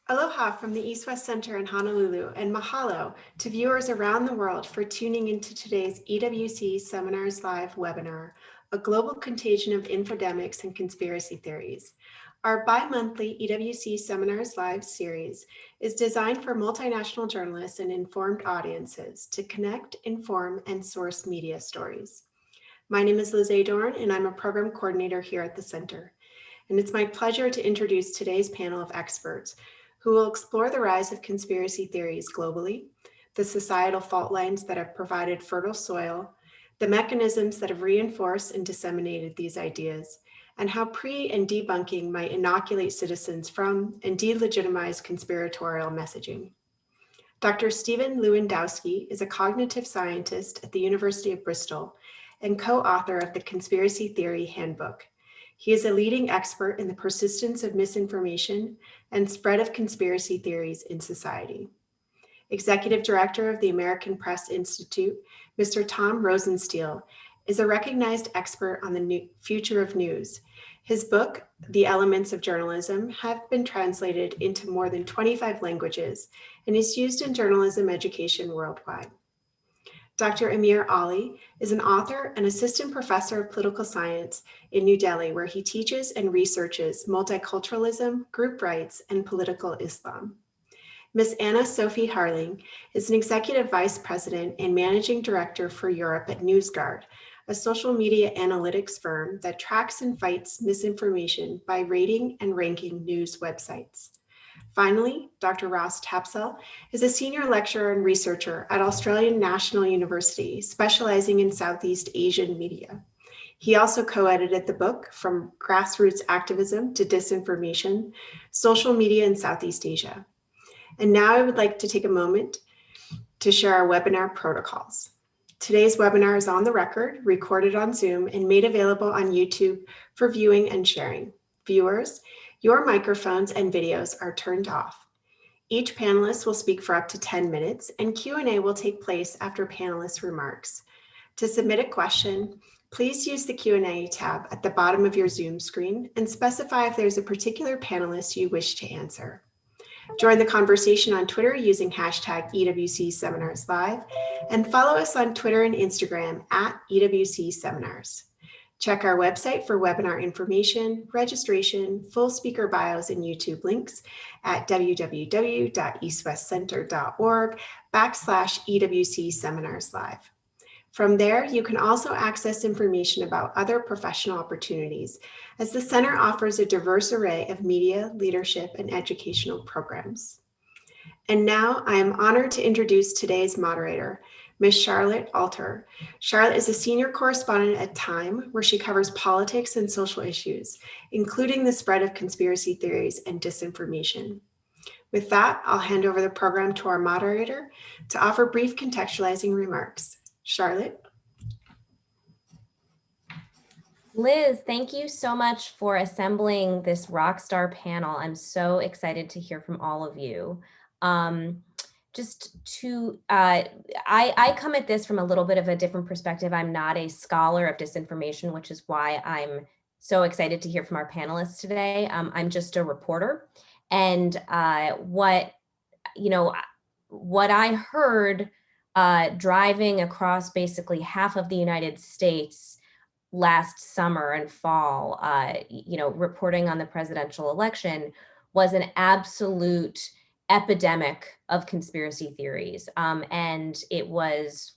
Aloha from the East West Center in Honolulu, and mahalo to viewers around the world for tuning into today's EWC Seminars Live webinar, A Global Contagion of Infodemics and Conspiracy Theories. Our bi-monthly EWC Seminars Live series is designed for multinational journalists and informed audiences to connect, inform, and source media stories. My name is Liz Adorn, and I'm a program coordinator here at the center. And it's my pleasure to introduce today's panel of experts who will explore the rise of conspiracy theories globally, the societal fault lines that have provided fertile soil, the mechanisms that have reinforced and disseminated these ideas, and how pre- and debunking might inoculate citizens from and delegitimize conspiratorial messaging. Dr. Stephen Lewandowski is a cognitive scientist at the University of Bristol and co-author of the Conspiracy Theory Handbook. He is a leading expert in the persistence of misinformation and spread of conspiracy theories in society. Executive Director of the American Press Institute, Mr. Tom Rosenstiel, is a recognized expert on the future of news. His book, The Elements of Journalism, have been translated into more than 25 languages and is used in journalism education worldwide. Dr. Amir Ali is an author and assistant professor of political science in New Delhi, where he teaches and researches multiculturalism, group rights, and political Islam. Ms. Anna Sophie Harling is an executive vice president and managing director for Europe at Newsguard, a social media analytics firm that tracks and fights misinformation by rating and ranking news websites. Finally, Dr. Ross Tapsell is a senior lecturer and researcher at Australian National University, specializing in Southeast Asian media. He also co-edited the book From Grassroots Activism to Disinformation, Social Media in Southeast Asia. And now I would like to take a moment to share our webinar protocols. Today's webinar is on the record, recorded on Zoom, and made available on YouTube for viewing and sharing. Viewers, your microphones and videos are turned off. Each panelist will speak for up to 10 minutes, and Q&A will take place after panelists' remarks. To submit a question, please use the Q&A tab at the bottom of your Zoom screen and specify if there's a particular panelist you wish to answer. Join the conversation on Twitter using hashtag EWC Seminars Live, and follow us on Twitter and Instagram at EWC Seminars. Check our website for webinar information, registration, full speaker bios, and YouTube links at www.eastwestcenter.org/EWC Seminars Live. From there, you can also access information about other professional opportunities, as the center offers a diverse array of media, leadership, and educational programs. And now I am honored to introduce today's moderator, Ms. Charlotte Alter. Charlotte is a senior correspondent at Time, where she covers politics and social issues, including the spread of conspiracy theories and disinformation. With that, I'll hand over the program to our moderator to offer brief contextualizing remarks. Charlotte? Liz, thank you so much for assembling this rockstar panel. I'm so excited to hear from all of you. I come at this from a little bit of a different perspective. I'm not a scholar of disinformation, which is why I'm so excited to hear from our panelists today. I'm just a reporter, and what I heard driving across basically half of the United States last summer and fall, reporting on the presidential election, was an absolute epidemic of conspiracy theories. And it was,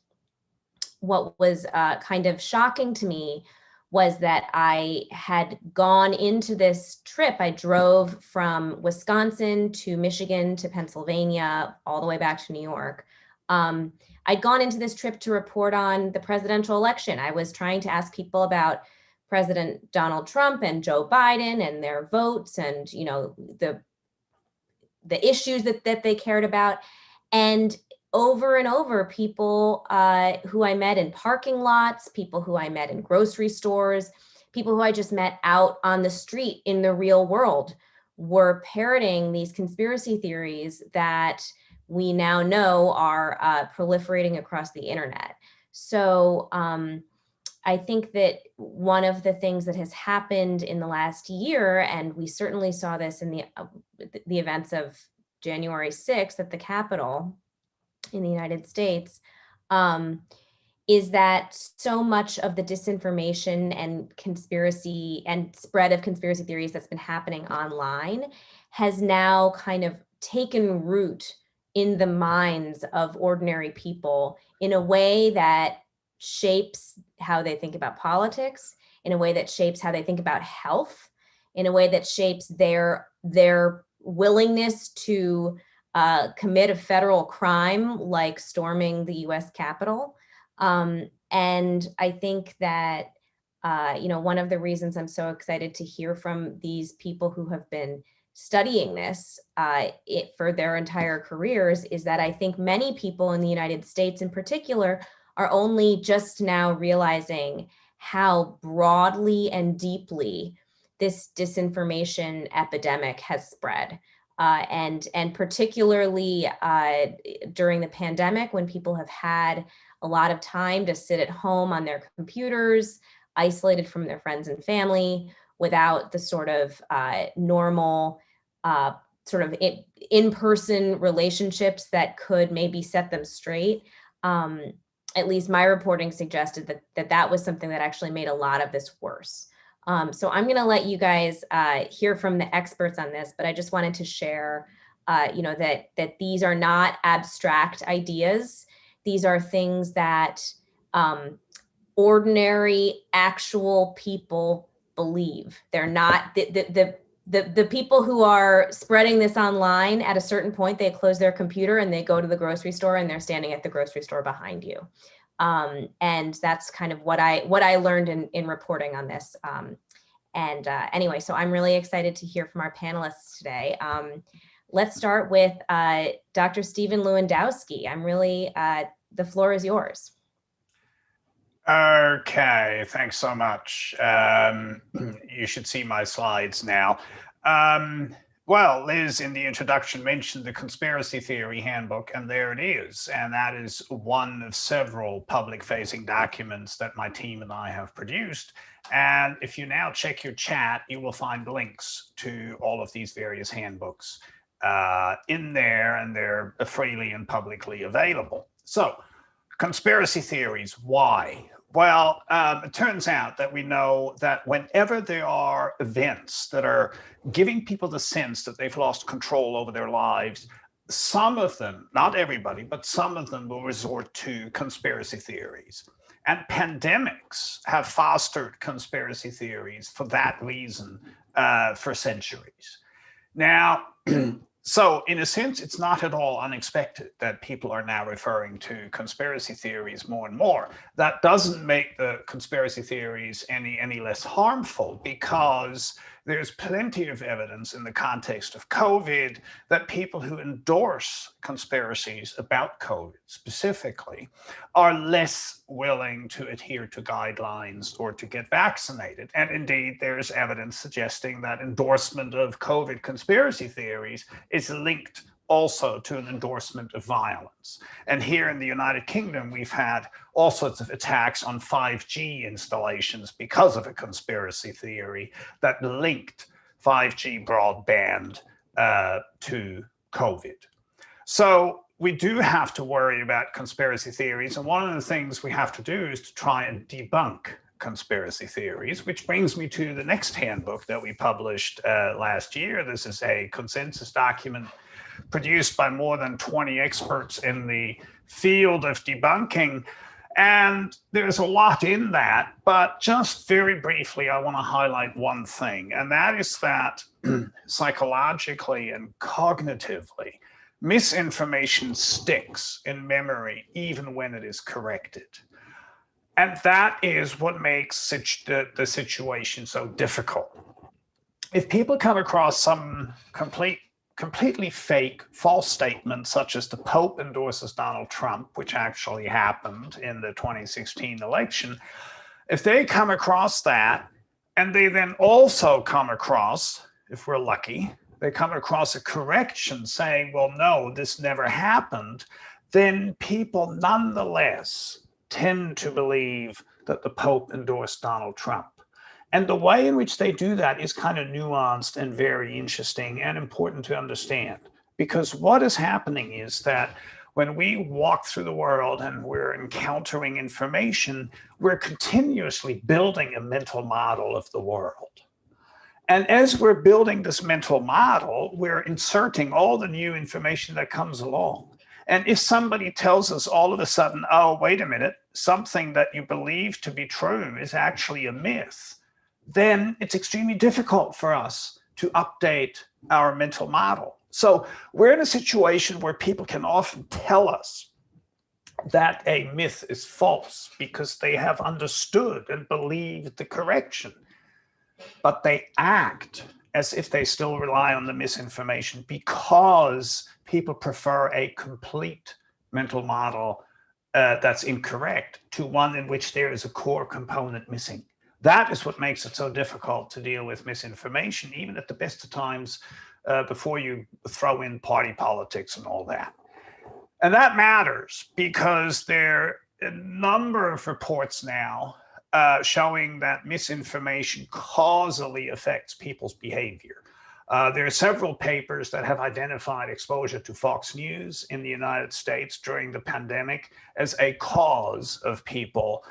what was kind of shocking to me was that I had gone into this trip. I drove from Wisconsin to Michigan to Pennsylvania, all the way back to New York. I'd gone into this trip to report on the presidential election. I was trying to ask people about President Donald Trump and Joe Biden and their votes, and the issues that they cared about. And over and over, people who I met in parking lots, people who I met in grocery stores, people who I just met out on the street in the real world were parroting these conspiracy theories that we now know are proliferating across the internet. So I think that one of the things that has happened in the last year, and we certainly saw this in the events of January 6th at the Capitol in the United States, is that so much of the disinformation and conspiracy and spread of conspiracy theories that's been happening online has now kind of taken root in the minds of ordinary people in a way that shapes how they think about politics, in a way that shapes how they think about health, in a way that shapes their willingness to commit a federal crime like storming the US Capitol. And I think that, one of the reasons I'm so excited to hear from these people who have been studying this for their entire careers is that I think many people in the United States in particular are only just now realizing how broadly and deeply this disinformation epidemic has spread. And particularly during the pandemic, when people have had a lot of time to sit at home on their computers, isolated from their friends and family, without the sort of normal sort of in-person relationships that could maybe set them straight. At least my reporting suggested that was something that actually made a lot of this worse. So I'm going to let you guys hear from the experts on this, but I just wanted to share, that these are not abstract ideas. These are things that ordinary, actual people believe. They're not the people who are spreading this online. At a certain point, they close their computer and they go to the grocery store and they're standing at the grocery store behind you. And that's kind of what I learned in reporting on this. Anyway, so I'm really excited to hear from our panelists today. Let's start with Dr. Stephen Lewandowski. The floor is yours. Okay, thanks so much. You should see my slides now. Well, Liz, in the introduction, mentioned the Conspiracy Theory Handbook, and there it is. And that is one of several public-facing documents that my team and I have produced. And if you now check your chat, you will find links to all of these various handbooks in there, and they're freely and publicly available. So, conspiracy theories, why? Well, it turns out that we know that whenever there are events that are giving people the sense that they've lost control over their lives, some of them, not everybody, but some of them will resort to conspiracy theories. And pandemics have fostered conspiracy theories for that reason for centuries. Now, so in a sense, it's not at all unexpected that people are now referring to conspiracy theories more and more. That doesn't make the conspiracy theories any less harmful, because there's plenty of evidence in the context of COVID that people who endorse conspiracies about COVID specifically are less willing to adhere to guidelines or to get vaccinated. And indeed, there's evidence suggesting that endorsement of COVID conspiracy theories is linked also to an endorsement of violence. And here in the United Kingdom, we've had all sorts of attacks on 5G installations because of a conspiracy theory that linked 5G broadband to COVID. So we do have to worry about conspiracy theories. And one of the things we have to do is to try and debunk conspiracy theories, which brings me to the next handbook that we published last year. This is a consensus document produced by more than 20 experts in the field of debunking. And there's a lot in that, but just very briefly, I want to highlight one thing, and that is that psychologically and cognitively, misinformation sticks in memory even when it is corrected. And that is what makes the situation so difficult. If people come across some completely fake, false statement, such as the Pope endorses Donald Trump, which actually happened in the 2016 election, if they come across that, and they then also come across, if we're lucky, they come across a correction saying, well, no, this never happened, then people nonetheless tend to believe that the Pope endorsed Donald Trump. And the way in which they do that is kind of nuanced and very interesting and important to understand. Because what is happening is that when we walk through the world and we're encountering information, we're continuously building a mental model of the world. And as we're building this mental model, we're inserting all the new information that comes along. And if somebody tells us all of a sudden, oh, wait a minute, something that you believe to be true is actually a myth, then it's extremely difficult for us to update our mental model. So we're in a situation where people can often tell us that a myth is false because they have understood and believed the correction, but they act as if they still rely on the misinformation because people prefer a complete mental model that's incorrect to one in which there is a core component missing. That is what makes it so difficult to deal with misinformation, even at the best of times, before you throw in party politics and all that. And that matters because there are a number of reports now showing that misinformation causally affects people's behavior. There are several papers that have identified exposure to Fox News in the United States during the pandemic as a cause of people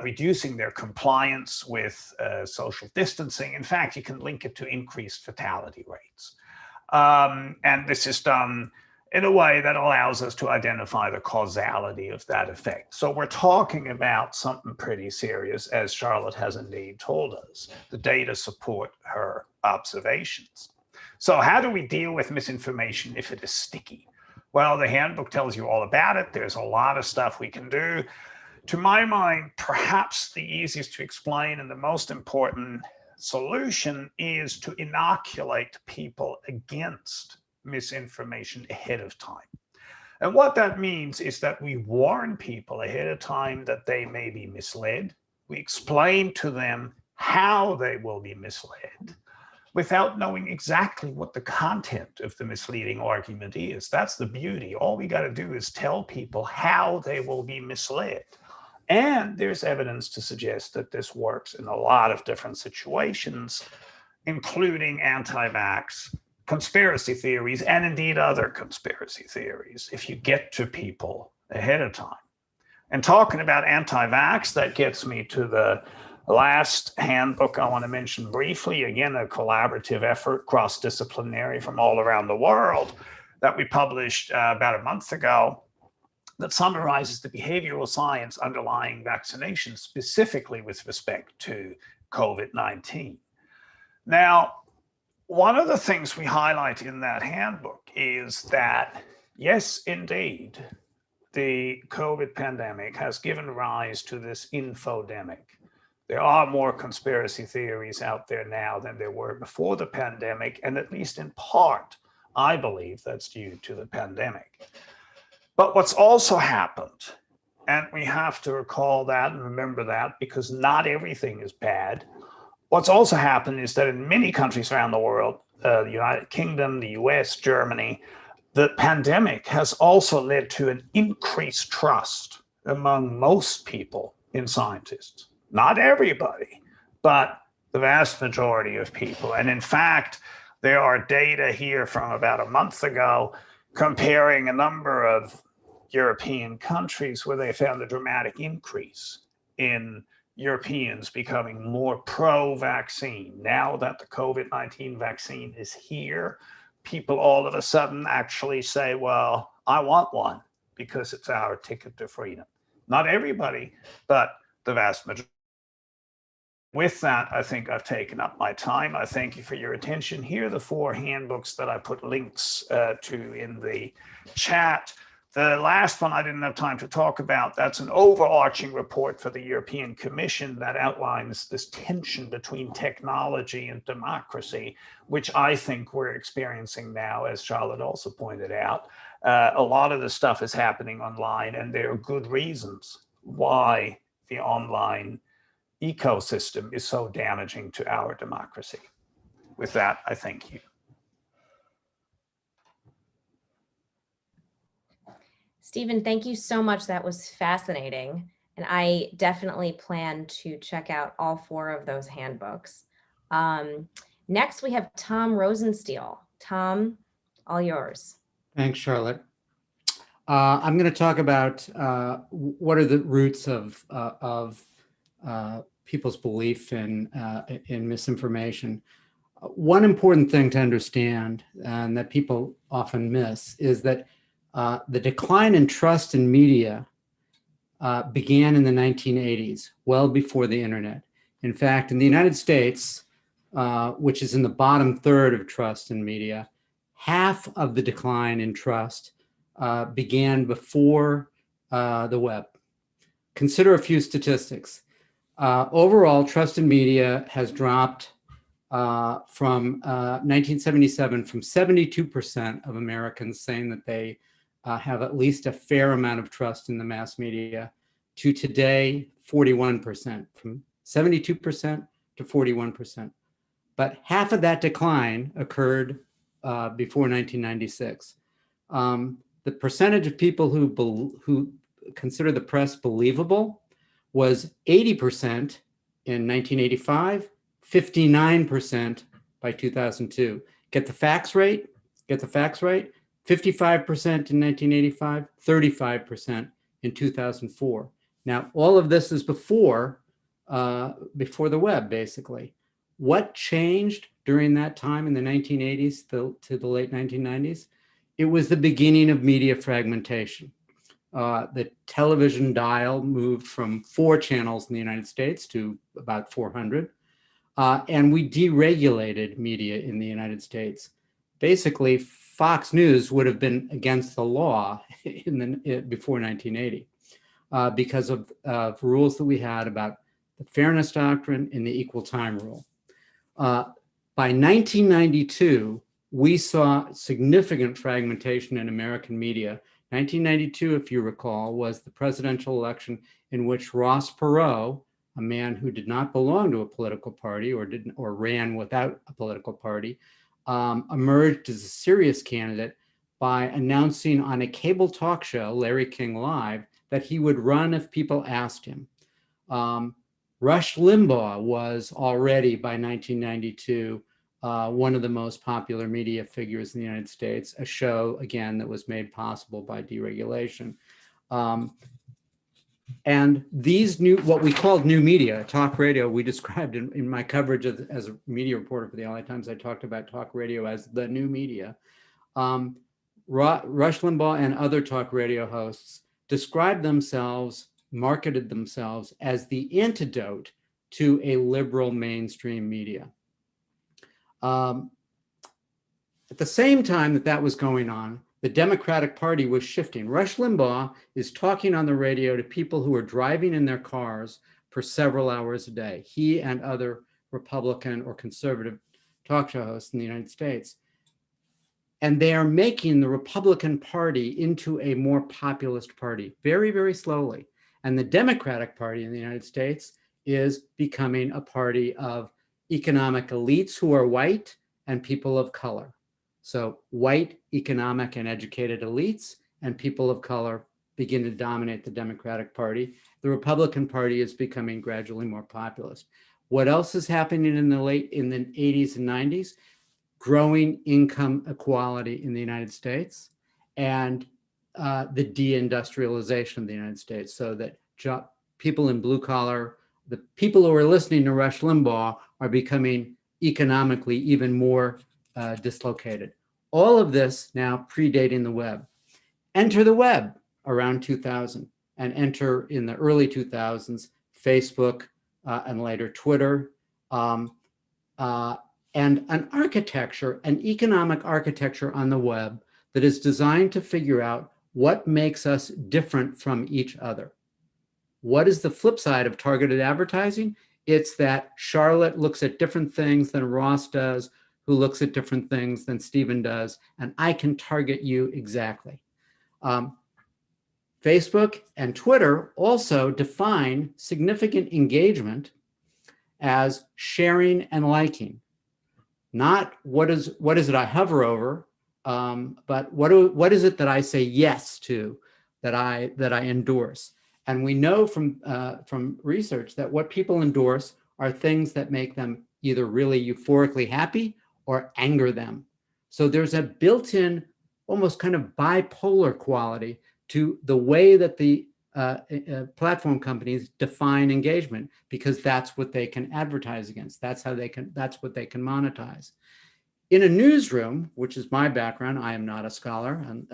reducing their compliance with social distancing. In fact, you can link it to increased fatality rates. And this is done in a way that allows us to identify the causality of that effect. So we're talking about something pretty serious, as Charlotte has indeed told us. The data support her observations. So how do we deal with misinformation if it is sticky? Well, the handbook tells you all about it. There's a lot of stuff we can do. To my mind, perhaps the easiest to explain and the most important solution is to inoculate people against misinformation ahead of time. And what that means is that we warn people ahead of time that they may be misled. We explain to them how they will be misled without knowing exactly what the content of the misleading argument is. That's the beauty. All we got to do is tell people how they will be misled. And there's evidence to suggest that this works in a lot of different situations, including anti-vax, conspiracy theories, and indeed other conspiracy theories, if you get to people ahead of time. And talking about anti-vax, that gets me to the last handbook I want to mention briefly. Again, a collaborative effort, cross-disciplinary from all around the world, that we published about a month ago, that summarizes the behavioral science underlying vaccination, specifically with respect to COVID-19. Now, one of the things we highlight in that handbook is that, yes, indeed, the COVID pandemic has given rise to this infodemic. There are more conspiracy theories out there now than there were before the pandemic, and at least in part, I believe that's due to the pandemic. But what's also happened, and we have to recall that and remember that because not everything is bad. What's also happened is that in many countries around the world, the United Kingdom, the US, Germany, the pandemic has also led to an increased trust among most people in scientists. Not everybody, but the vast majority of people. And in fact, there are data here from about a month ago comparing a number of European countries where they found a dramatic increase in Europeans becoming more pro-vaccine. Now that the COVID-19 vaccine is here, people all of a sudden actually say, well, I want one because it's our ticket to freedom. Not everybody, but the vast majority. With that, I think I've taken up my time. I thank you for your attention. Here are the 4 handbooks that I put links to in the chat. The last one I didn't have time to talk about, that's an overarching report for the European Commission that outlines this tension between technology and democracy, which I think we're experiencing now, as Charlotte also pointed out. A lot of the stuff is happening online, and there are good reasons why the online ecosystem is so damaging to our democracy. With that, I thank you. Stephen, thank you so much. That was fascinating. And I definitely plan to check out all 4 of those handbooks. Next, we have Tom Rosenstiel. Tom, all yours. Thanks, Charlotte. I'm going to talk about what are the roots of people's belief in misinformation. One important thing to understand, and that people often miss, is that the decline in trust in media began in the 1980s, well before the internet. In fact, in the United States, which is in the bottom third of trust in media, half of the decline in trust began before the web. Consider a few statistics. Overall, trust in media has dropped from 1977 from 72% of Americans saying that they have at least a fair amount of trust in the mass media to today 41%, from 72% to 41%. But half of that decline occurred before 1996. The percentage of people who consider the press believable was 80% in 1985, 59% by 2002. Get the facts right? 55% in 1985, 35% in 2004. Now, all of this is before the web, basically. What changed during that time in the 1980s to the late 1990s? It was the beginning of media fragmentation. The television dial moved from 4 channels in the United States to about 400. And we deregulated media in the United States. Basically, Fox News would have been against the law before 1980 because of rules that we had about the fairness doctrine and the equal time rule. By 1992, we saw significant fragmentation in American media. 1992, if you recall, was the presidential election in which Ross Perot, a man who did not belong to a political party or ran without a political party, emerged as a serious candidate by announcing on a cable talk show, Larry King Live, that he would run if people asked him. Rush Limbaugh was already, by 1992, one of the most popular media figures in the United States, a show, again, that was made possible by deregulation. And these what we called new media, talk radio, we described in my coverage as a media reporter for the LA Times, I talked about talk radio as the new media. Rush Limbaugh and other talk radio hosts described themselves, marketed themselves as the antidote to a liberal mainstream media. At the same time that was going on, the Democratic Party was shifting. Rush Limbaugh is talking on the radio to people who are driving in their cars for several hours a day. He and other Republican or conservative talk show hosts in the United States. And they are making the Republican Party into a more populist party, very, very slowly. And the Democratic Party in the United States is becoming a party of economic elites who are white and people of color. So white, economic, and educated elites and people of color begin to dominate the Democratic Party. The Republican Party is becoming gradually more populist. What else is happening in the 80s and 90s? Growing income equality in the United States and the deindustrialization of the United States, so that people in blue collar, the people who are listening to Rush Limbaugh are becoming economically even more dislocated. All of this now predating the web. Enter the web around 2000, and enter in the early 2000s, Facebook and later Twitter, and an architecture, an economic architecture on the web that is designed to figure out what makes us different from each other. What is the flip side of targeted advertising? It's that Charlotte looks at different things than Ross does, who looks at different things than Stephen does, and I can target you exactly. Facebook and Twitter also define significant engagement as sharing and liking. Not what is it I hover over, but what is it that I say yes to, that I endorse. And we know from research that what people endorse are things that make them either really euphorically happy or anger them. So there's a built-in, almost kind of bipolar quality to the way that the platform companies define engagement, because that's what they can advertise against. That's what they can monetize. In a newsroom, which is my background, I am not a scholar, and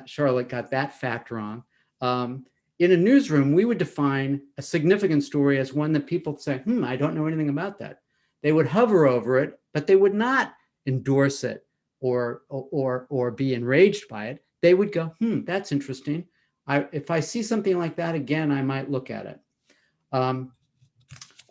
Charlotte got that fact wrong. In a newsroom, we would define a significant story as one that people say, I don't know anything about that. They would hover over it, but they would not endorse it or be enraged by it. They would go, that's interesting. If I see something like that again, I might look at it.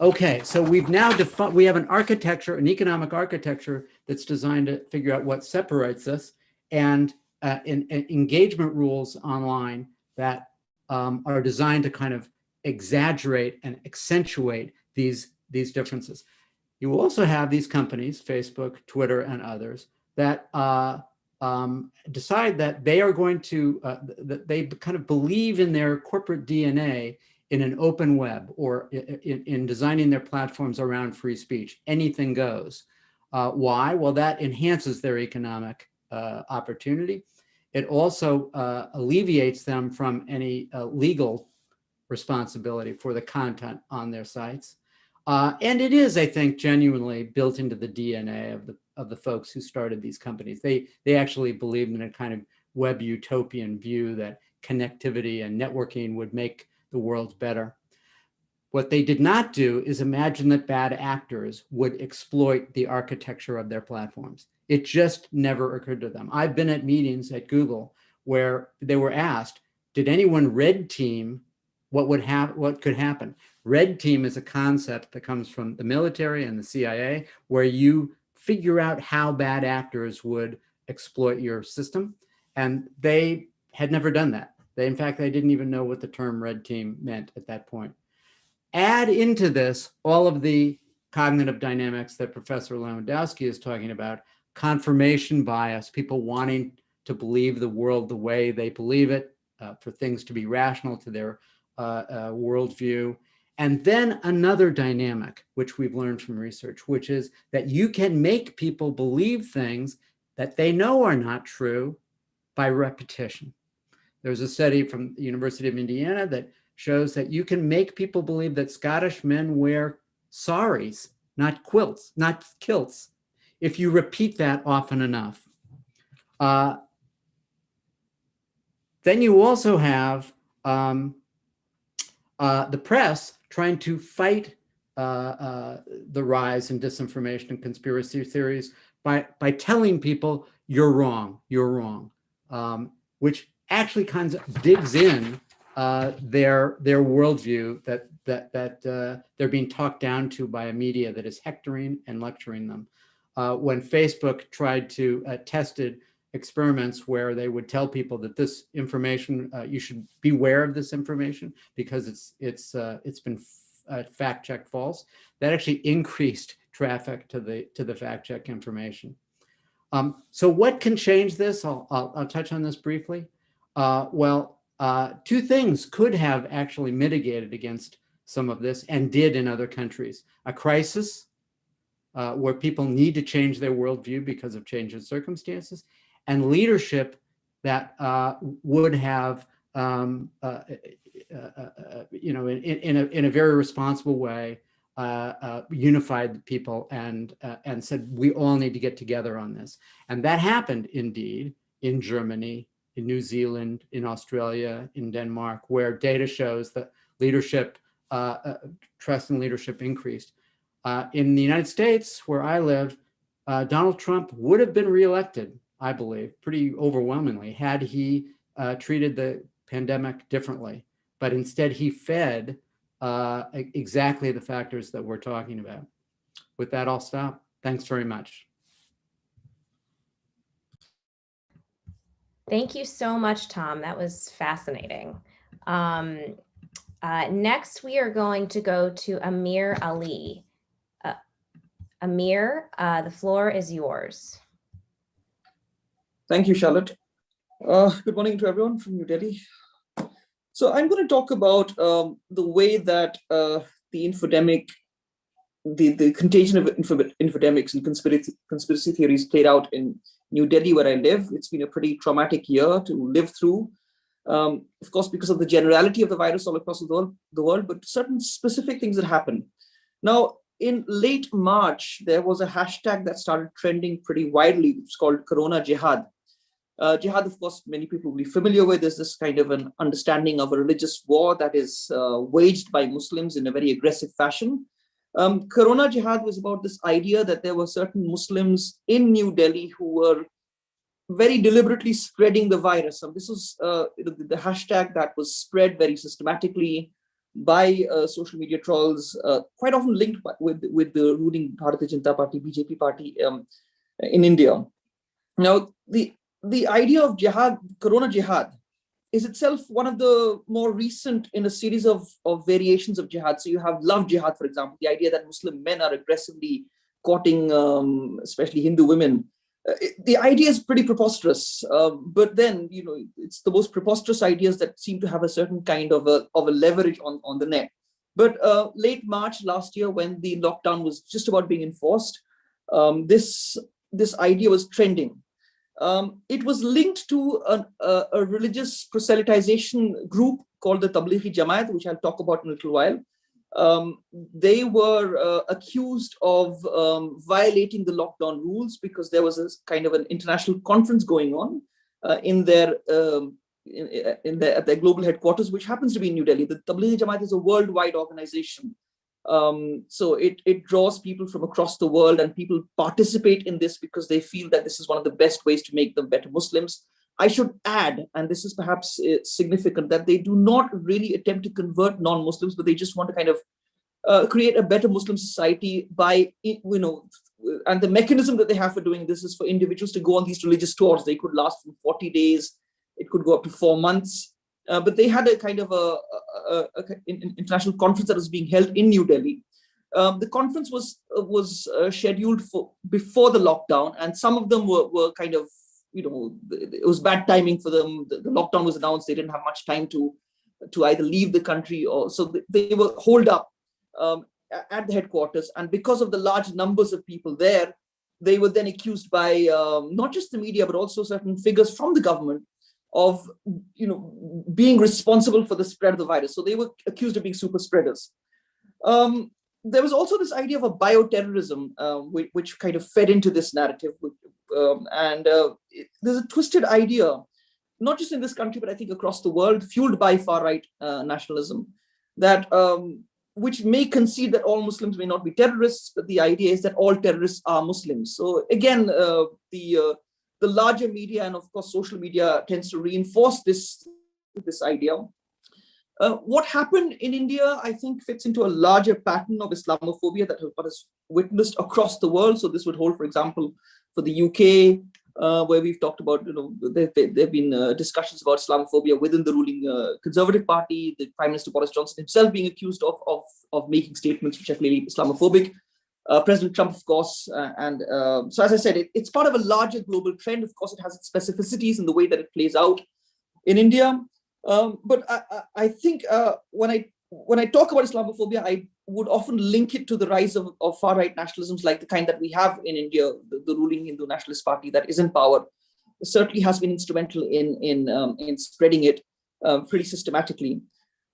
Okay, so we've now defined, we have an architecture, an economic architecture that's designed to figure out what separates us, and engagement rules online that are designed to kind of exaggerate and accentuate these differences. You also have these companies, Facebook, Twitter, and others, that decide that they are going to, that they kind of believe in their corporate DNA in an open web, or in designing their platforms around free speech. Anything goes. Why? Well, that enhances their economic opportunity. It also alleviates them from any legal responsibility for the content on their sites. And it is, I think, genuinely built into the DNA of the folks who started these companies. They actually believed in a kind of web utopian view that connectivity and networking would make the world better. What they did not do is imagine that bad actors would exploit the architecture of their platforms. It just never occurred to them. I've been at meetings at Google where they were asked, did anyone red team what could happen? Red team is a concept that comes from the military and the CIA, where you figure out how bad actors would exploit your system. And they had never done that. In fact, they didn't even know what the term red team meant at that point. Add into this all of the cognitive dynamics that Professor Lewandowski is talking about, confirmation bias, people wanting to believe the world the way they believe it, for things to be rational to their worldview. And then another dynamic, which we've learned from research, which is that you can make people believe things that they know are not true by repetition. There's a study from the University of Indiana that shows that you can make people believe that Scottish men wear saris, not kilts, if you repeat that often enough. Then you also have the press trying to fight the rise in disinformation and conspiracy theories by telling people you're wrong, which actually kind of digs in their worldview that they're being talked down to by a media that is hectoring and lecturing them. When Facebook tried to tested experiments where they would tell people that this information, you should beware of this information because it's been fact-checked false, that actually increased traffic to the fact-check information. So what can change this? I'll touch on this briefly. Two things could have actually mitigated against some of this, and did in other countries. A crisis where people need to change their worldview because of change in circumstances, and leadership that would have, in a very responsible way, unified people and said, we all need to get together on this. And that happened indeed in Germany, in New Zealand, in Australia, in Denmark, where data shows that leadership, trust in leadership increased. In the United States, where I live, Donald Trump would have been reelected, I believe, pretty overwhelmingly, had he treated the pandemic differently. But instead, he fed exactly the factors that we're talking about. With that, I'll stop. Thanks very much. Thank you so much, Tom. That was fascinating. Next, we are going to go to Amir Ali. Amir, the floor is yours. Thank you, Charlotte. Good morning to everyone from New Delhi. So I'm going to talk about the way that the infodemic, the contagion of infodemics and conspiracy theories played out in New Delhi, where I live. It's been a pretty traumatic year to live through, of course, because of the generality of the virus all across the world, but certain specific things that happened. Now, in late March, there was a hashtag that started trending pretty widely. It's called Corona Jihad. Jihad, of course, many people will be familiar with. There's this kind of an understanding of a religious war that is waged by Muslims in a very aggressive fashion. Corona Jihad was about this idea that there were certain Muslims in New Delhi who were very deliberately spreading the virus. And this was the hashtag that was spread very systematically by social media trolls, quite often linked with the ruling Bharatiya Janata Party, BJP party in India. Now, the idea of jihad, Corona Jihad, is itself one of the more recent in a series of variations of jihad. So you have love jihad, for example, the idea that Muslim men are aggressively courting, especially Hindu women. The idea is pretty preposterous, but then, you know, it's the most preposterous ideas that seem to have a certain kind of a leverage on the net. But late March last year, when the lockdown was just about being enforced, this idea was trending. It was linked to a religious proselytization group called the Tablighi Jamaat, which I'll talk about in a little while. They were accused of violating the lockdown rules because there was a kind of an international conference going on at their global headquarters, which happens to be in New Delhi. The Tablighi Jamaat is a worldwide organization. So it draws people from across the world, and people participate in this because they feel that this is one of the best ways to make them better Muslims. I should add, and this is perhaps significant, that they do not really attempt to convert non-Muslims, but they just want to kind of create a better Muslim society by, you know, and the mechanism that they have for doing this is for individuals to go on these religious tours. They could last from 40 days, it could go up to 4 months. But they had a kind of an international conference that was being held in New Delhi. The conference was scheduled for before the lockdown, and some of them were kind of, you know, it was bad timing for them. The lockdown was announced; they didn't have much time to either leave the country, or so they were holed up at the headquarters. And because of the large numbers of people there, they were then accused by not just the media but also certain figures from the government of, you know, being responsible for the spread of the virus. So they were accused of being super spreaders. There was also this idea of a bioterrorism, which kind of fed into this narrative. There's a twisted idea, not just in this country, but I think across the world, fueled by far-right nationalism, that which may concede that all Muslims may not be terrorists, but the idea is that all terrorists are Muslims. So again, the larger media and of course social media tends to reinforce this idea. What happened in India, I think, fits into a larger pattern of Islamophobia that is witnessed across the world. So this would hold, for example, for the UK, where we've talked about, you know, there have been discussions about Islamophobia within the ruling Conservative Party, the Prime Minister Boris Johnson himself being accused of making statements which are clearly Islamophobic. President Trump, of course, so as I said, it's part of a larger global trend. Of course, it has its specificities in the way that it plays out in India. But I think when I talk about Islamophobia, I would often link it to the rise of far-right nationalisms like the kind that we have in India. The ruling Hindu nationalist party that is in power certainly has been instrumental in spreading it pretty systematically.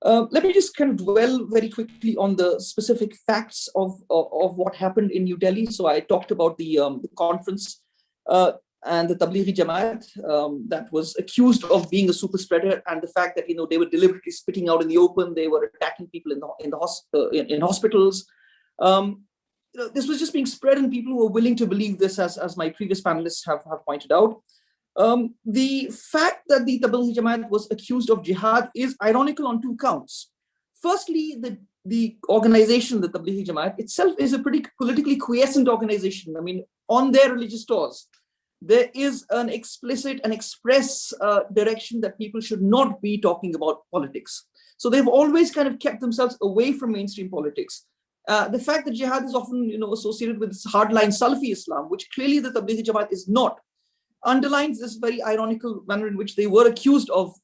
Let me just kind of dwell very quickly on the specific facts of what happened in New Delhi. So I talked about the conference and the Tablighi Jamaat that was accused of being a super spreader, and the fact that they were deliberately spitting out in the open, they were attacking people in hospitals. This was just being spread, and people who were willing to believe this, as my previous panelists have pointed out. The fact that the Tablighi Jamaat was accused of jihad is ironical on two counts. Firstly, the organization, the Tablighi Jamaat itself, is a pretty politically quiescent organization. I mean, on their religious tours, there is an explicit and express direction that people should not be talking about politics. So they've always kind of kept themselves away from mainstream politics. The fact that jihad is often associated with this hardline Salafi Islam, which clearly the Tablighi Jamaat is not, underlines this very ironical manner in which they were accused of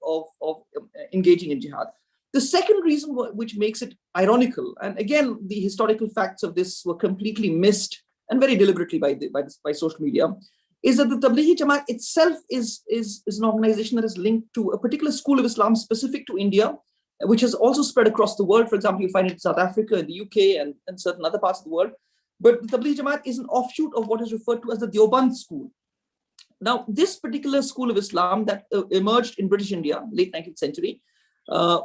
engaging in jihad. The second reason which makes it ironical, and again, the historical facts of this were completely missed and very deliberately by social media, is that the Tablighi Jamaat itself is an organization that is linked to a particular school of Islam specific to India, which has also spread across the world. For example, you find it in South Africa, in the UK, and certain other parts of the world. But the Tablighi Jamaat is an offshoot of what is referred to as the Deoband school. Now, this particular school of Islam that emerged in British India, late 19th century, it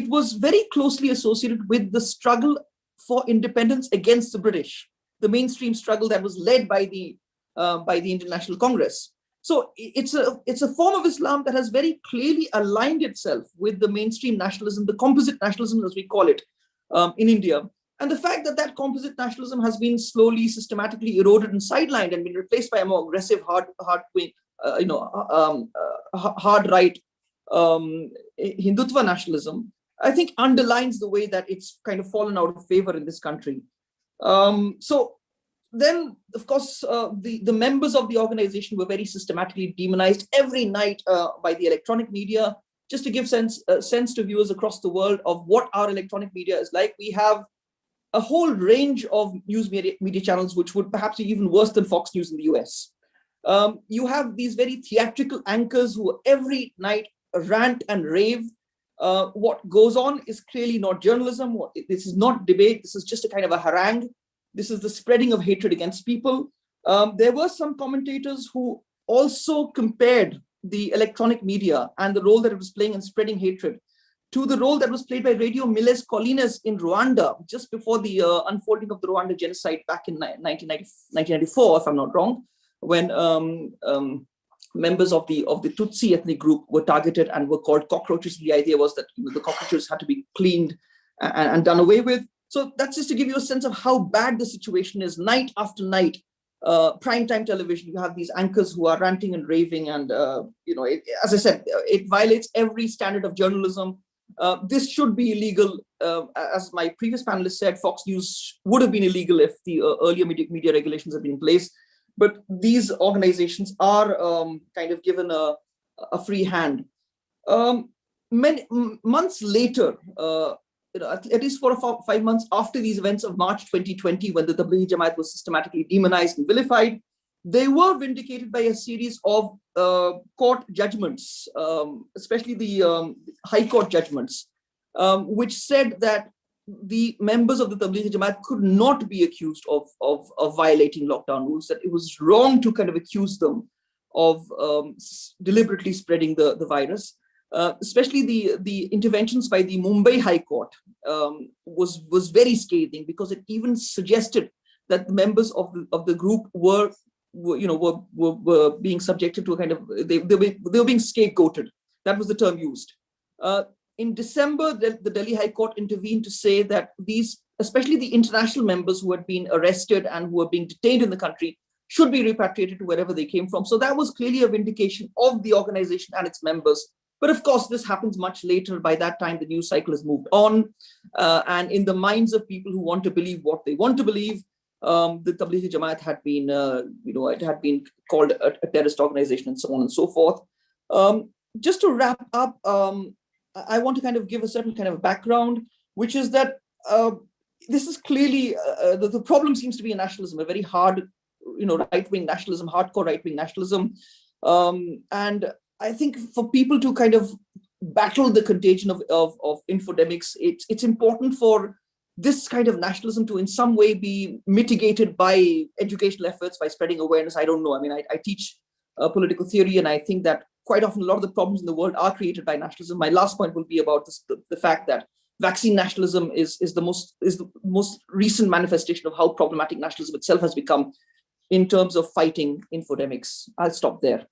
was very closely associated with the struggle for independence against the British, the mainstream struggle that was led by the Indian National Congress. So it's a form of Islam that has very clearly aligned itself with the mainstream nationalism, the composite nationalism, as we call it, in India. And the fact that that composite nationalism has been slowly, systematically eroded and sidelined and been replaced by a more aggressive, hard right Hindutva nationalism, I think underlines the way that it's kind of fallen out of favor in this country. So then, of course, the members of the organization were very systematically demonized every night by the electronic media. Just to give sense to viewers across the world of what our electronic media is like, we have a whole range of news media channels, which would perhaps be even worse than Fox News in the US. You have these very theatrical anchors who every night rant and rave. What goes on is clearly not journalism. This is not debate. This is just a kind of a harangue. This is the spreading of hatred against people. There were some commentators who also compared the electronic media and the role that it was playing in spreading hatred to the role that was played by Radio Miles Colinas in Rwanda just before the unfolding of the Rwanda genocide back in 1994, if I'm not wrong, when members of the Tutsi ethnic group were targeted and were called cockroaches. The idea was that the cockroaches had to be cleaned and done away with. So that's just to give you a sense of how bad the situation is. Night after night, primetime television, you have these anchors who are ranting and raving, and as I said, it violates every standard of journalism. This should be illegal. As my previous panelist said, Fox News would have been illegal if the earlier media regulations had been in place. But these organizations are kind of given a free hand. Many months later, at least 4 or 5 months after these events of March 2020, when the Tablighi Jamaat was systematically demonized and vilified, they were vindicated by a series of court judgments, especially the High Court judgments, which said that the members of the Tablighi Jamaat could not be accused of violating lockdown rules, that it was wrong to kind of accuse them of deliberately spreading the virus. Especially the interventions by the Mumbai High Court was very scathing, because it even suggested that the members of the group were being subjected to a kind of, they were being scapegoated. That was the term used. In December, the Delhi High Court intervened to say that these, especially the international members who had been arrested and who were being detained in the country, should be repatriated to wherever they came from. So that was clearly a vindication of the organization and its members. But of course, this happens much later. By that time, the news cycle has moved on. And in the minds of people who want to believe what they want to believe, the Tablighi Jamaat had been, it had been called a terrorist organization and so on and so forth. Just to wrap up, I want to kind of give a certain kind of background, which is that this is clearly, the problem seems to be a nationalism, a very hard, right-wing nationalism, hardcore right-wing nationalism. And I think for people to kind of battle the contagion of infodemics, it's important for this kind of nationalism to in some way be mitigated by educational efforts, by spreading awareness. I don't know. I mean, I teach political theory, and I think that quite often a lot of the problems in the world are created by nationalism. My last point will be about this, the fact that vaccine nationalism is the most recent manifestation of how problematic nationalism itself has become in terms of fighting infodemics. I'll stop there.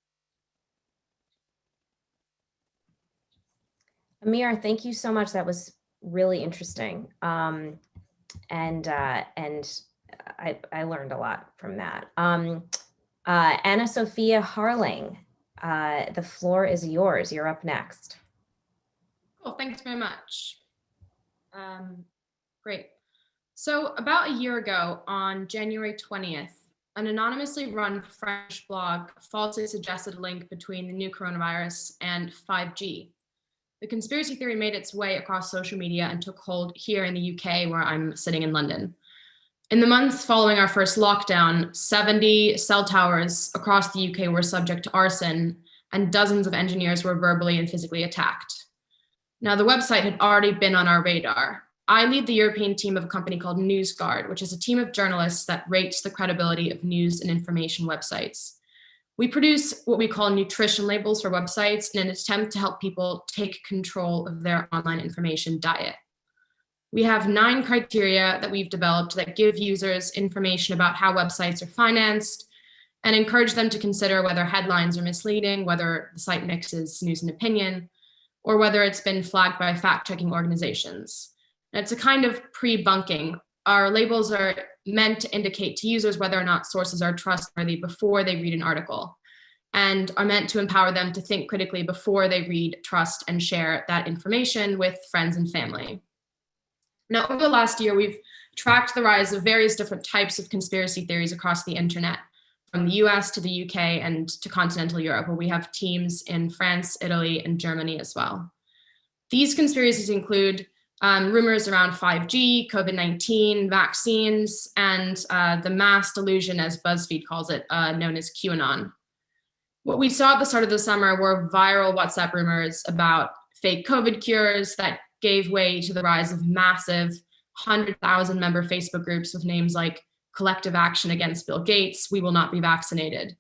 Amir, thank you so much. That was really interesting. And I learned a lot from that. Anna Sophia Harling, the floor is yours. You're up next. Cool, thanks very much. Great. So about a year ago, on January 20th, an anonymously run French blog falsely suggested a link between the new coronavirus and 5G. The conspiracy theory made its way across social media and took hold here in the UK, where I'm sitting in London. In the months following our first lockdown, 70 cell towers across the UK were subject to arson, and dozens of engineers were verbally and physically attacked. Now, the website had already been on our radar. I lead the European team of a company called Newsguard, which is a team of journalists that rates the credibility of news and information websites. We produce what we call nutrition labels for websites in an attempt to help people take control of their online information diet. We have 9 criteria that we've developed that give users information about how websites are financed and encourage them to consider whether headlines are misleading, whether the site mixes news and opinion, or whether it's been flagged by fact-checking organizations. And it's a kind of pre-bunking. Our labels are meant to indicate to users whether or not sources are trustworthy before they read an article, and are meant to empower them to think critically before they read, trust, and share that information with friends and family. Now, over the last year, we've tracked the rise of various different types of conspiracy theories across the internet, from the US to the UK and to continental Europe, where we have teams in France, Italy, and Germany as well. These conspiracies include rumors around 5G, COVID-19, vaccines, and the mass delusion, as BuzzFeed calls it, known as QAnon. What we saw at the start of the summer were viral WhatsApp rumors about fake COVID cures that gave way to the rise of massive 100,000 member Facebook groups with names like Collective Action Against Bill Gates, We Will Not Be Vaccinated.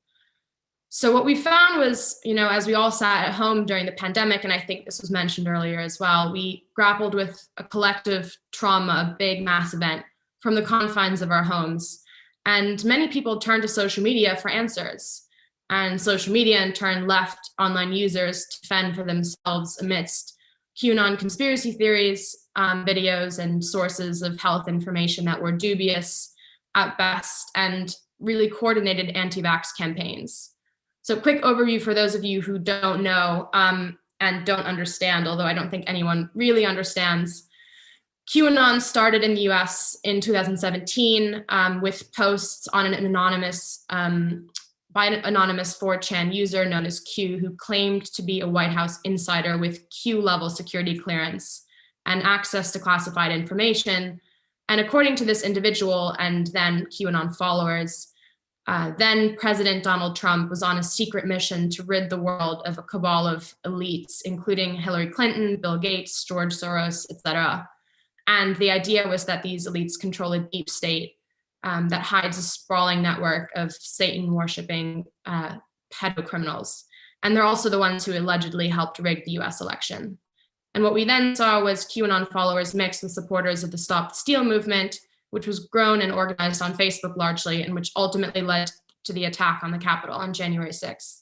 So what we found was, as we all sat at home during the pandemic, and I think this was mentioned earlier as well, we grappled with a collective trauma, a big mass event from the confines of our homes. And many people turned to social media for answers. And social media in turn left online users to fend for themselves amidst QAnon conspiracy theories, videos, and sources of health information that were dubious at best, and really coordinated anti-vax campaigns. So quick overview for those of you who don't know and don't understand, although I don't think anyone really understands. QAnon started in the US in 2017 with posts on an anonymous, by an anonymous 4chan user known as Q, who claimed to be a White House insider with Q-level security clearance and access to classified information. And according to this individual and then QAnon followers, then President Donald Trump was on a secret mission to rid the world of a cabal of elites, including Hillary Clinton, Bill Gates, George Soros, etc. And the idea was that these elites control a deep state that hides a sprawling network of Satan-worshipping pedocriminals. And they're also the ones who allegedly helped rig the US election. And what we then saw was QAnon followers mixed with supporters of the Stop the Steal movement, which was grown and organized on Facebook largely, and which ultimately led to the attack on the Capitol on January 6th.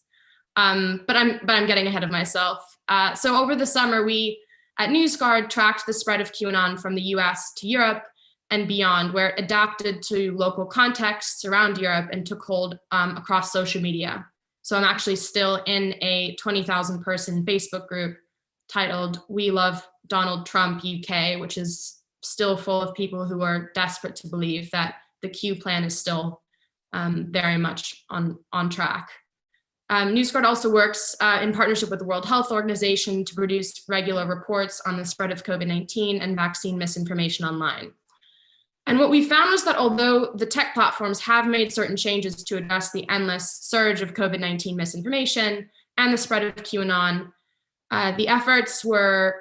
But I'm getting ahead of myself. So over the summer, we at Newsguard tracked the spread of QAnon from the US to Europe and beyond, where it adapted to local contexts around Europe and took hold across social media. So I'm actually still in a 20,000 person Facebook group titled We Love Donald Trump UK, which is still full of people who are desperate to believe that the Q plan is still very much on track. Newsguard also works in partnership with the World Health Organization to produce regular reports on the spread of COVID-19 and vaccine misinformation online. And what we found was that although the tech platforms have made certain changes to address the endless surge of COVID-19 misinformation and the spread of QAnon, The efforts were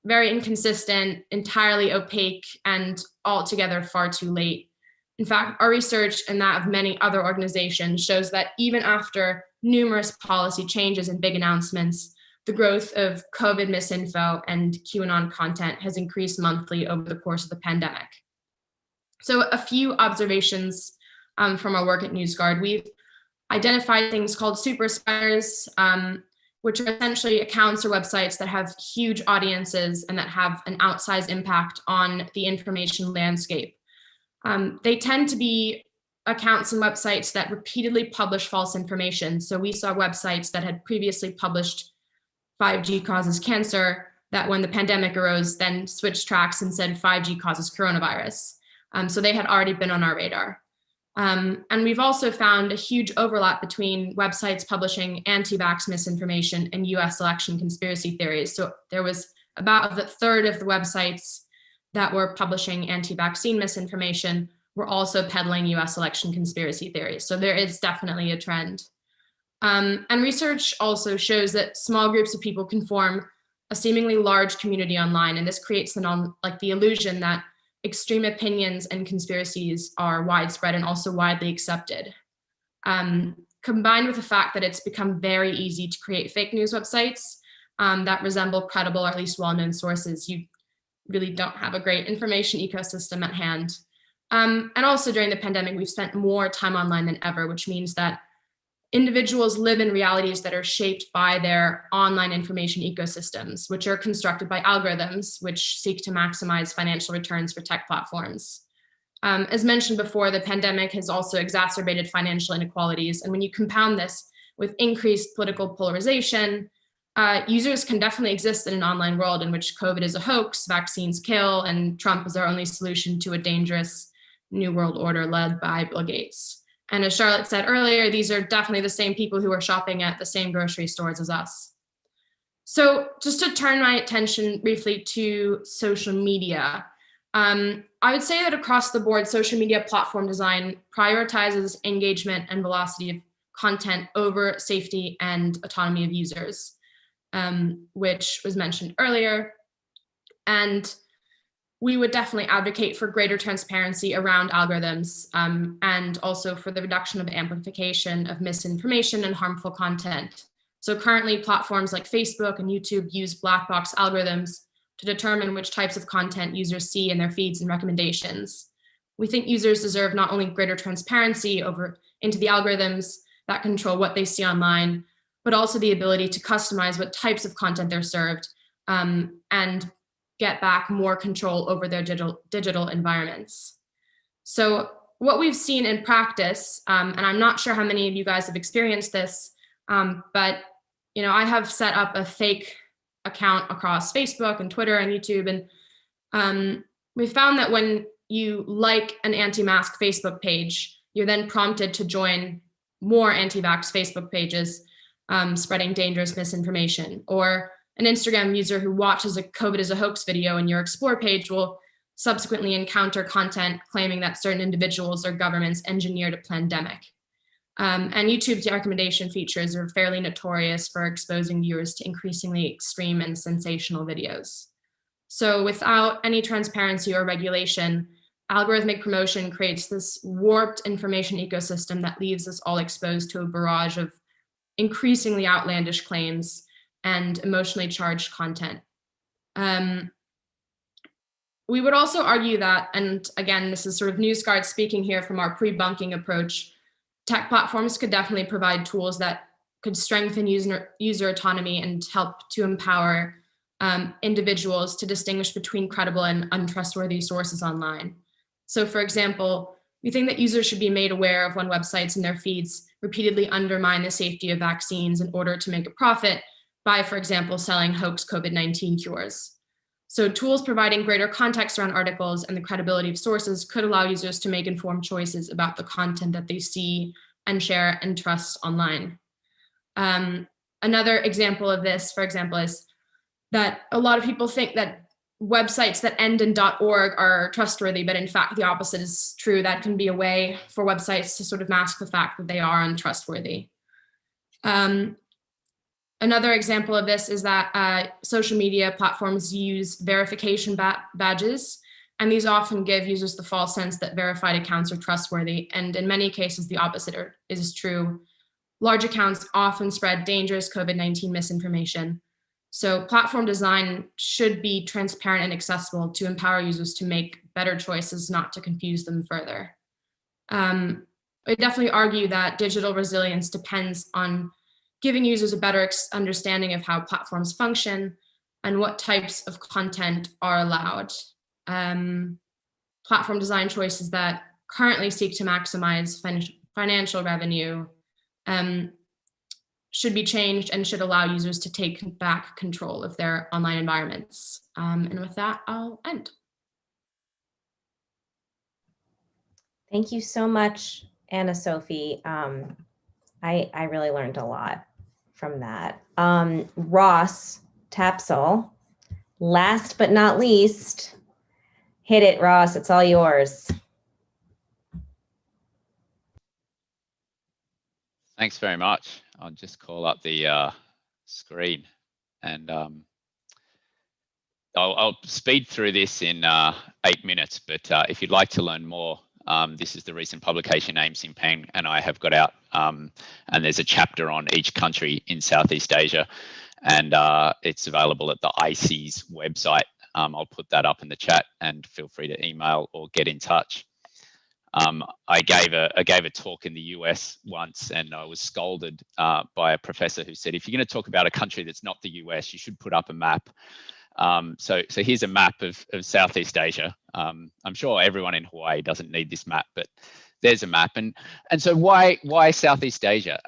very inconsistent, entirely opaque, and altogether far too late. In fact, our research and that of many other organizations shows that even after numerous policy changes and big announcements, the growth of COVID misinfo and QAnon content has increased monthly over the course of the pandemic. So a few observations from our work at Newsguard. We've identified things called super spreaders, which are essentially accounts or websites that have huge audiences and that have an outsized impact on the information landscape. They tend to be accounts and websites that repeatedly publish false information. So we saw websites that had previously published 5G causes cancer, that when the pandemic arose, then switched tracks and said 5G causes coronavirus. So they had already been on our radar. And we've also found a huge overlap between websites publishing anti-vax misinformation and US election conspiracy theories. So there was about a third of the websites that were publishing anti-vaccine misinformation were also peddling US election conspiracy theories. So there is definitely a trend. And research also shows that small groups of people can form a seemingly large community online, and this creates the illusion that extreme opinions and conspiracies are widespread and also widely accepted. Combined with the fact that it's become very easy to create fake news websites that resemble credible or at least well-known sources, you really don't have a great information ecosystem at hand. And also during the pandemic, we've spent more time online than ever, which means that individuals live in realities that are shaped by their online information ecosystems, which are constructed by algorithms, which seek to maximize financial returns for tech platforms. As mentioned before, the pandemic has also exacerbated financial inequalities. And when you compound this with increased political polarization, users can definitely exist in an online world in which COVID is a hoax, vaccines kill, and Trump is our only solution to a dangerous new world order led by Bill Gates. And as Charlotte said earlier, these are definitely the same people who are shopping at the same grocery stores as us. So just to turn my attention briefly to social media, I would say that across the board, social media platform design prioritizes engagement and velocity of content over safety and autonomy of users, which was mentioned earlier. And we would definitely advocate for greater transparency around algorithms and also for the reduction of amplification of misinformation and harmful content. So currently platforms like Facebook and YouTube use black box algorithms to determine which types of content users see in their feeds and recommendations. We think users deserve not only greater transparency into the algorithms that control what they see online, but also the ability to customize what types of content they're served and get back more control over their digital environments. So what we've seen in practice, and I'm not sure how many of you guys have experienced this, but I have set up a fake account across Facebook and Twitter and YouTube, and we found that when you like an anti-mask Facebook page, you're then prompted to join more anti-vax Facebook pages spreading dangerous misinformation. Or an Instagram user who watches a COVID is a hoax video in your Explore page will subsequently encounter content claiming that certain individuals or governments engineered a pandemic. And YouTube's recommendation features are fairly notorious for exposing viewers to increasingly extreme and sensational videos. So without any transparency or regulation, algorithmic promotion creates this warped information ecosystem that leaves us all exposed to a barrage of increasingly outlandish claims and emotionally charged content. We would also argue that, and again, this is sort of Newsguard speaking here from our pre-bunking approach, tech platforms could definitely provide tools that could strengthen user autonomy and help to empower individuals to distinguish between credible and untrustworthy sources online. So for example, we think that users should be made aware of when websites and their feeds repeatedly undermine the safety of vaccines in order to make a profit by, for example, selling hoax COVID-19 cures. So tools providing greater context around articles and the credibility of sources could allow users to make informed choices about the content that they see and share and trust online. Another example of this, for example, is that a lot of people think that websites that end in .org are trustworthy, but in fact, the opposite is true. That can be a way for websites to sort of mask the fact that they are untrustworthy. Another example of this is that social media platforms use verification badges, and these often give users the false sense that verified accounts are trustworthy. And in many cases, the opposite is true. Large accounts often spread dangerous COVID-19 misinformation. So platform design should be transparent and accessible to empower users to make better choices, not to confuse them further. I definitely argue that digital resilience depends on giving users a better understanding of how platforms function and what types of content are allowed. Platform design choices that currently seek to maximize financial revenue should be changed and should allow users to take back control of their online environments. And with that, I'll end. Thank you so much, Anna Sophie. I really learned a lot from that. Ross Tapsell, last but not least, hit it, Ross, it's all yours. Thanks very much. I'll just call up the screen and I'll speed through this in 8 minutes, but if you'd like to learn more, this is the recent publication Aim Simpang and I have got out, and there's a chapter on each country in Southeast Asia, and it's available at the IC's website. I'll put that up in the chat and feel free to email or get in touch. I gave a talk in the US once, and I was scolded by a professor who said, if you're going to talk about a country that's not the US, you should put up a map. So here's a map of Southeast Asia. I'm sure everyone in Hawaii doesn't need this map, but there's a map. And so why Southeast Asia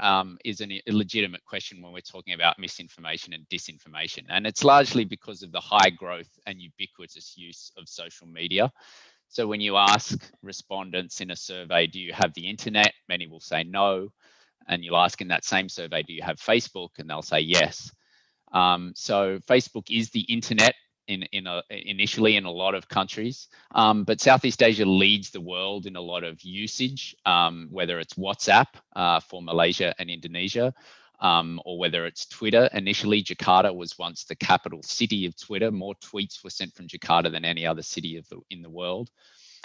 is a legitimate question when we're talking about misinformation and disinformation. And it's largely because of the high growth and ubiquitous use of social media. So when you ask respondents in a survey, do you have the internet? Many will say no. And you'll ask in that same survey, do you have Facebook? And they'll say yes. So Facebook is the internet initially in a lot of countries, but Southeast Asia leads the world in a lot of usage, whether it's WhatsApp for Malaysia and Indonesia, or whether it's Twitter. Initially, Jakarta was once the capital city of Twitter. More tweets were sent from Jakarta than any other city in the world.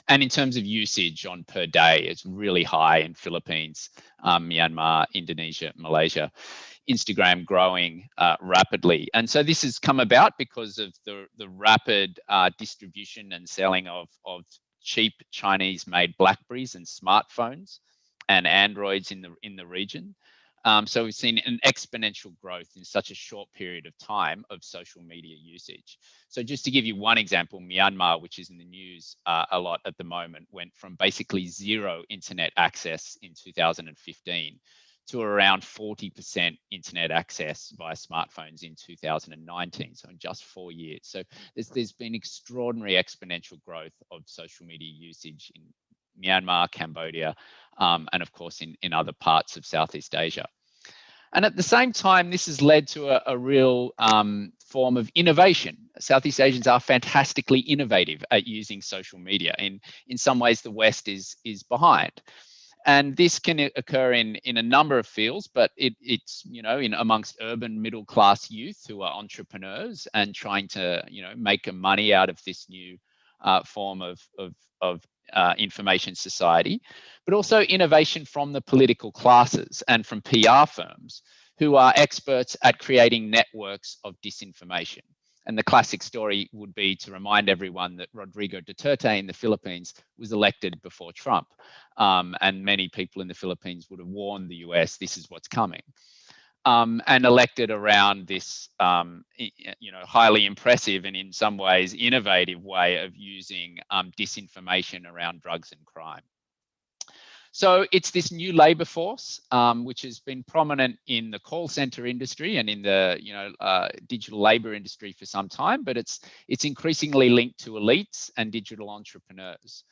And in terms of usage on per day, it's really high in Philippines, Myanmar, Indonesia, Malaysia. Instagram growing rapidly. And so this has come about because of the rapid distribution and selling of cheap Chinese-made Blackberries and smartphones and Androids in the region. So we've seen an exponential growth in such a short period of time of social media usage. So just to give you one example, Myanmar, which is in the news a lot at the moment, went from basically zero internet access in 2015 to around 40% internet access via smartphones in 2019, so in just 4 years. So there's been extraordinary exponential growth of social media usage in Myanmar, Cambodia, and of course in other parts of Southeast Asia. And at the same time, this has led to a real form of innovation. Southeast Asians are fantastically innovative at using social media. In some ways, the West is behind. And this can occur in a number of fields, but it's amongst urban middle class youth who are entrepreneurs and trying to make money out of this new form of information society, but also innovation from the political classes and from PR firms who are experts at creating networks of disinformation. And the classic story would be to remind everyone that Rodrigo Duterte in the Philippines was elected before Trump. And many people in the Philippines would have warned the US, this is what's coming. And elected around this, highly impressive and in some ways innovative way of using disinformation around drugs and crime. So it's this new labor force, which has been prominent in the call center industry and in the digital labor industry for some time, but it's increasingly linked to elites and digital entrepreneurs.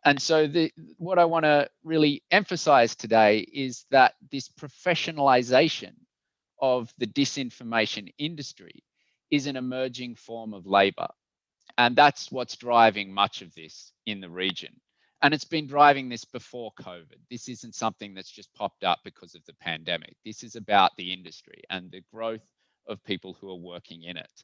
And so what I want to really emphasize today is that this professionalization of the disinformation industry is an emerging form of labor. And that's what's driving much of this in the region. And it's been driving this before COVID. This isn't something that's just popped up because of the pandemic. This is about the industry and the growth of people who are working in it.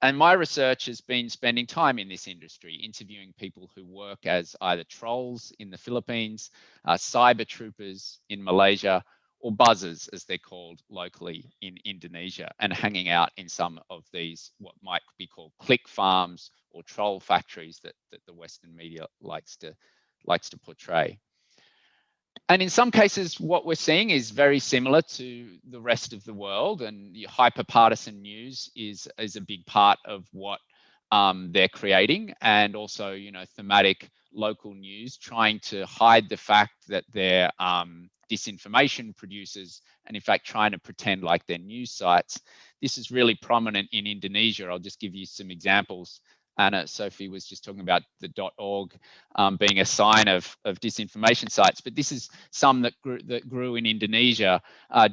And my research has been spending time in this industry, interviewing people who work as either trolls in the Philippines, cyber troopers in Malaysia, or buzzers, as they're called locally in Indonesia, and hanging out in some of these, what might be called click farms or troll factories that the Western media likes to portray. And in some cases, what we're seeing is very similar to the rest of the world, and hyper-partisan news is a big part of what they're creating, and also, thematic local news, trying to hide the fact that they're disinformation producers, and in fact trying to pretend like they're news sites. This is really prominent in Indonesia. I'll just give you some examples. Anna, Sophie was just talking about the .org being a sign of disinformation sites, but this is some that grew in Indonesia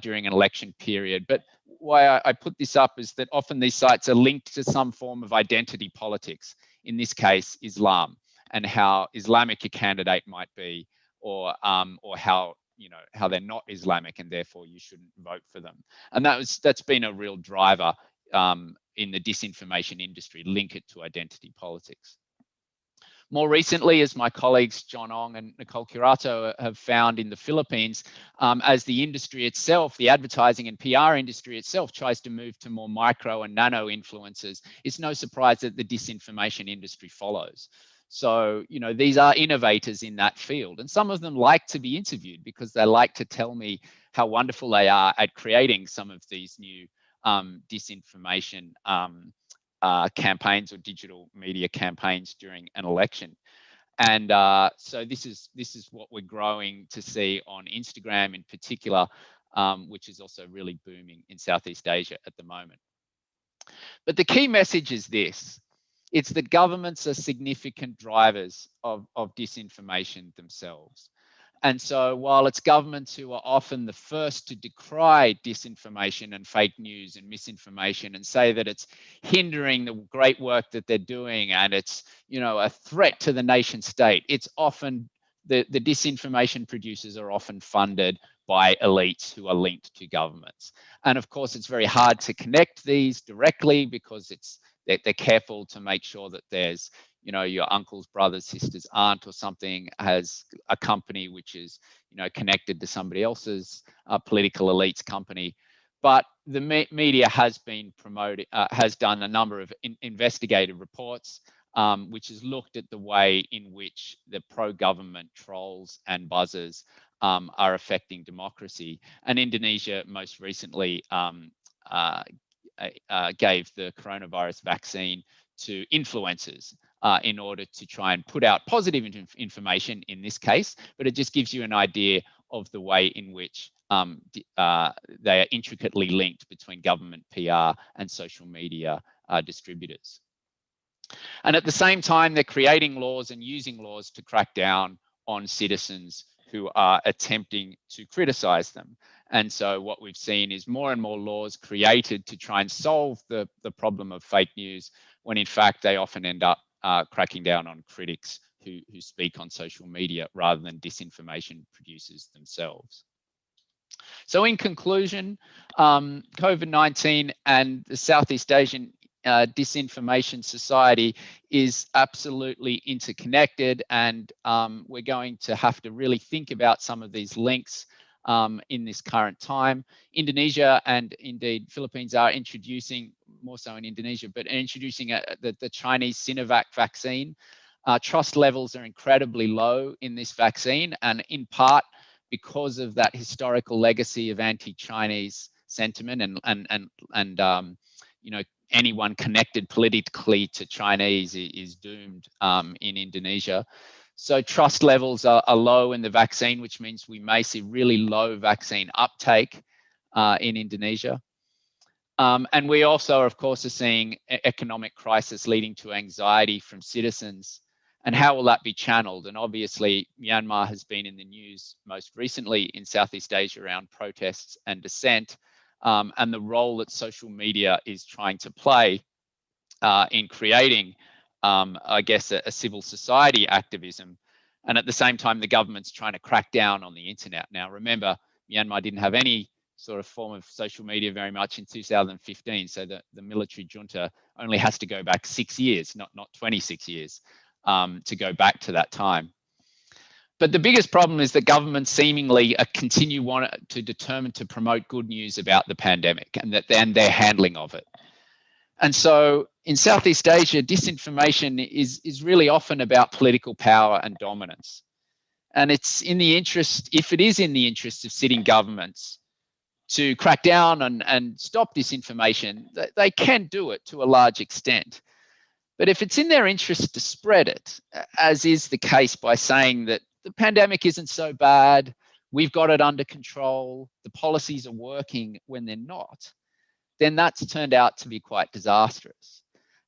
during an election period. But why I put this up is that often these sites are linked to some form of identity politics, in this case, Islam, and how Islamic a candidate might be, or how they're not Islamic and therefore you shouldn't vote for them. And that's been a real driver in the disinformation industry, link it to identity politics. More recently, as my colleagues John Ong and Nicole Curato have found in the Philippines, as the industry itself, the advertising and PR industry itself tries to move to more micro and nano influencers, it's no surprise that the disinformation industry follows. So, these are innovators in that field, and some of them like to be interviewed because they like to tell me how wonderful they are at creating some of these new disinformation campaigns or digital media campaigns during an election. And so this is what we're growing to see on Instagram in particular, which is also really booming in Southeast Asia at the moment. But the key message is this: it's that governments are significant drivers of disinformation themselves. And so while it's governments who are often the first to decry disinformation and fake news and misinformation and say that it's hindering the great work that they're doing and it's, a threat to the nation state, it's often the disinformation producers are often funded by elites who are linked to governments. And of course, it's very hard to connect these directly because they're careful to make sure that there's, your uncle's brother's sister's aunt or something has a company which is, connected to somebody else's political elite's company. But the media has been has done a number of investigative reports, which has looked at the way in which the pro-government trolls and buzzers are affecting democracy. And Indonesia most recently gave the coronavirus vaccine to influencers in order to try and put out positive information in this case, but it just gives you an idea of the way in which they are intricately linked between government PR and social media distributors. And at the same time, they're creating laws and using laws to crack down on citizens who are attempting to criticize them. And so what we've seen is more and more laws created to try and solve the problem of fake news, when in fact they often end up cracking down on critics who speak on social media rather than disinformation producers themselves. So in conclusion, COVID-19 and the Southeast Asian disinformation society is absolutely interconnected, and we're going to have to really think about some of these links in this current time. Indonesia and indeed Philippines are introducing, more so in Indonesia, but introducing the Chinese Sinovac vaccine. Trust levels are incredibly low in this vaccine, and in part because of that historical legacy of anti-Chinese sentiment and anyone connected politically to Chinese is doomed in Indonesia. So trust levels are low in the vaccine, which means we may see really low vaccine uptake in Indonesia. And we also, of course, are seeing economic crisis leading to anxiety from citizens. And how will that be channeled? And obviously, Myanmar has been in the news most recently in Southeast Asia around protests and dissent, and the role that social media is trying to play in creating, I guess, a civil society activism. And at the same time, the government's trying to crack down on the internet. Now, remember, Myanmar didn't have any sort of form of social media very much in 2015. So the military junta only has to go back 6 years, not 26 years, to go back to that time. But the biggest problem is that governments seemingly to determine to promote good news about the pandemic and their handling of it. And so in Southeast Asia, disinformation is really often about political power and dominance. And it's in the interest, if it is in the interest of sitting governments to crack down and stop disinformation, they can do it to a large extent. But if it's in their interest to spread it, as is the case by saying that the pandemic isn't so bad, we've got it under control, the policies are working when they're not, then that's turned out to be quite disastrous.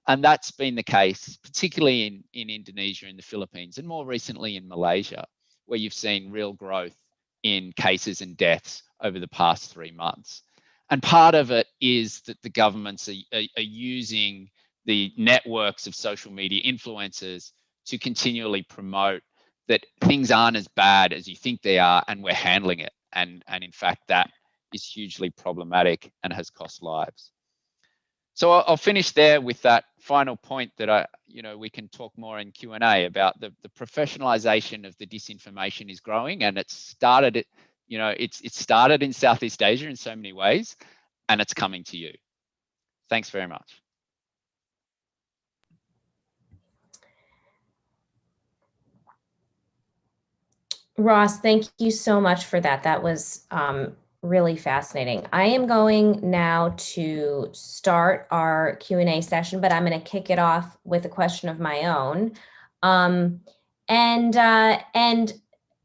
And that's been the case, particularly in Indonesia and the Philippines, and more recently in Malaysia, where you've seen real growth in cases and deaths over the past 3 months. And part of it is that the governments are using the networks of social media influencers to continually promote that things aren't as bad as you think they are, and we're handling it. And in fact, that is hugely problematic and has cost lives. So I'll finish there with that final point that we can talk more in Q&A about the professionalization of the disinformation is growing, and it started in Southeast Asia in so many ways, and it's coming to you. Thanks very much. Ross, thank you so much for that. That was really fascinating. I am going now to start our Q&A session, but I'm going to kick it off with a question of my own. And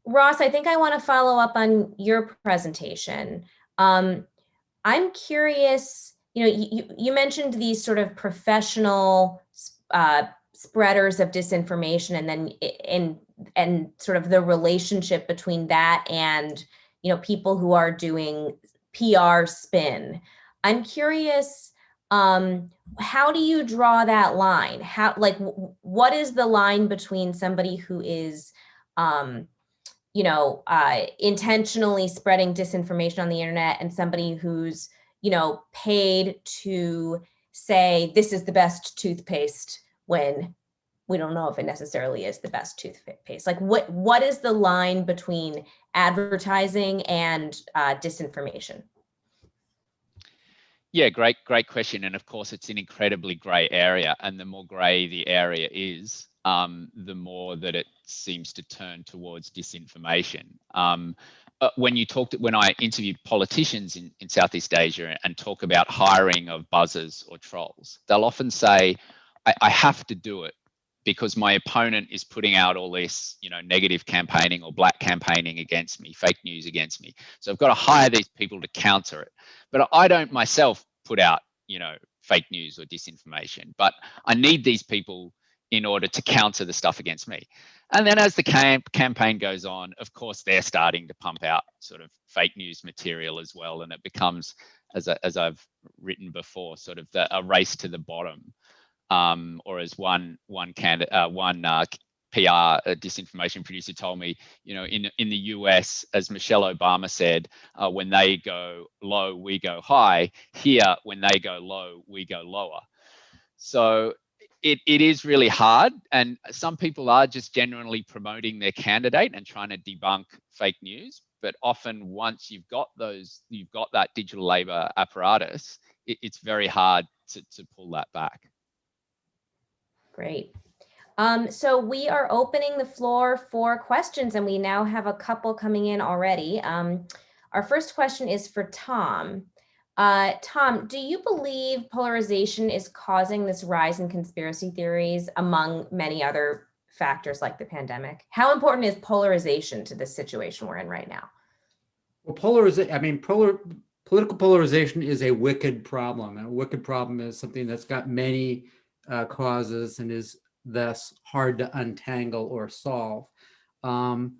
Ross, I think I want to follow up on your presentation. I'm curious, you mentioned these sort of professional spreaders of disinformation, and then and sort of the relationship between that and people who are doing PR spin. I'm curious, how do you draw that line? What is the line between somebody who is intentionally spreading disinformation on the internet and somebody who's paid to say this is the best toothpaste when we don't know if it necessarily is the best toothpaste? Like what is the line between advertising and disinformation? Yeah, great question. And of course, it's an incredibly gray area. And the more gray the area is, the more that it seems to turn towards disinformation. When I interview politicians in Southeast Asia and talk about hiring of buzzers or trolls, they'll often say, I have to do it because my opponent is putting out all this, negative campaigning or black campaigning against me, fake news against me. So I've got to hire these people to counter it. But I don't myself put out, fake news or disinformation, but I need these people in order to counter the stuff against me. And then as the campaign goes on, of course, they're starting to pump out sort of fake news material as well. And it becomes, as I've written before, sort of a race to the bottom. Or as one PR disinformation producer told me, in the US, as Michelle Obama said, when they go low, we go high. Here, when they go low, we go lower. So it is really hard. And some people are just genuinely promoting their candidate and trying to debunk fake news. But often once you've got that digital labor apparatus, it's very hard to pull that back. Great. So we are opening the floor for questions, and we now have a couple coming in already. Our first question is for Tom. Tom, do you believe polarization is causing this rise in conspiracy theories among many other factors like the pandemic? How important is polarization to this situation we're in right now? Well, political polarization is a wicked problem. And a wicked problem is something that's got many causes and is thus hard to untangle or solve. One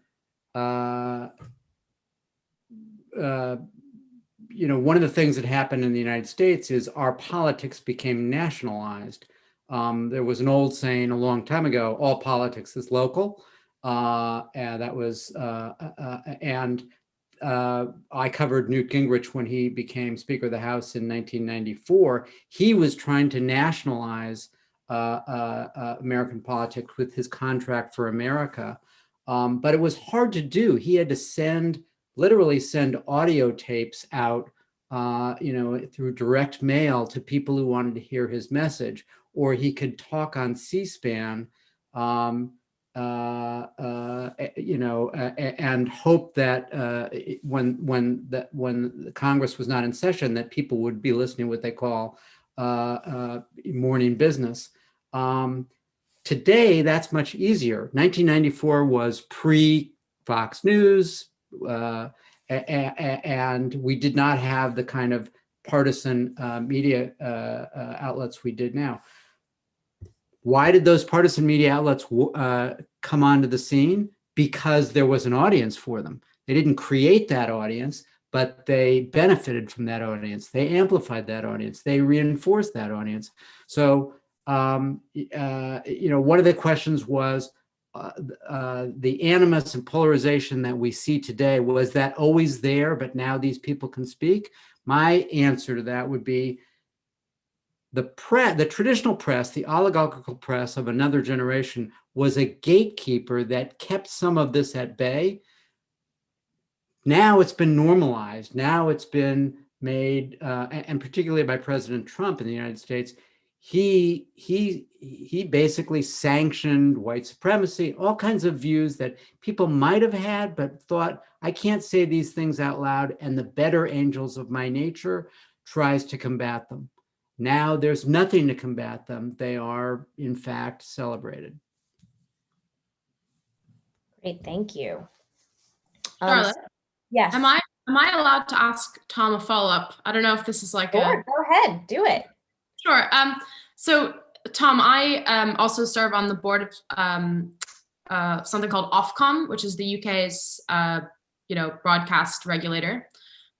of the things that happened in the United States is our politics became nationalized. There was an old saying a long time ago, all politics is local. and that was, I covered Newt Gingrich when he became Speaker of the House in 1994. He was trying to nationalize American politics with his Contract for America, but it was hard to do. He had to literally send audio tapes out, through direct mail to people who wanted to hear his message, or he could talk on C-SPAN, and hope that when the Congress was not in session, that people would be listening what they call morning business. Today, that's much easier. 1994 was pre-Fox News, and we did not have the kind of partisan media outlets we did now. Why did those partisan media outlets come onto the scene? Because there was an audience for them. They didn't create that audience, but they benefited from that audience. They amplified that audience. They reinforced that audience. So, one of the questions was the animus and polarization that we see today, was that always there, but now these people can speak? My answer to that would be, the traditional press, the oligarchical press of another generation, was a gatekeeper that kept some of this at bay. Now it's been normalized. Now it's been made, and particularly by President Trump in the United States, he basically sanctioned white supremacy, all kinds of views that people might have had, but thought, I can't say these things out loud, and the better angels of my nature tries to combat them. Now there's nothing to combat them. They are, in fact, celebrated. Great, thank you. Charlotte, yes. am I allowed to ask Tom a follow-up? I don't know if this is like Sure, go ahead, do it. Sure. So Tom, I also serve on the board of something called Ofcom, which is the UK's broadcast regulator.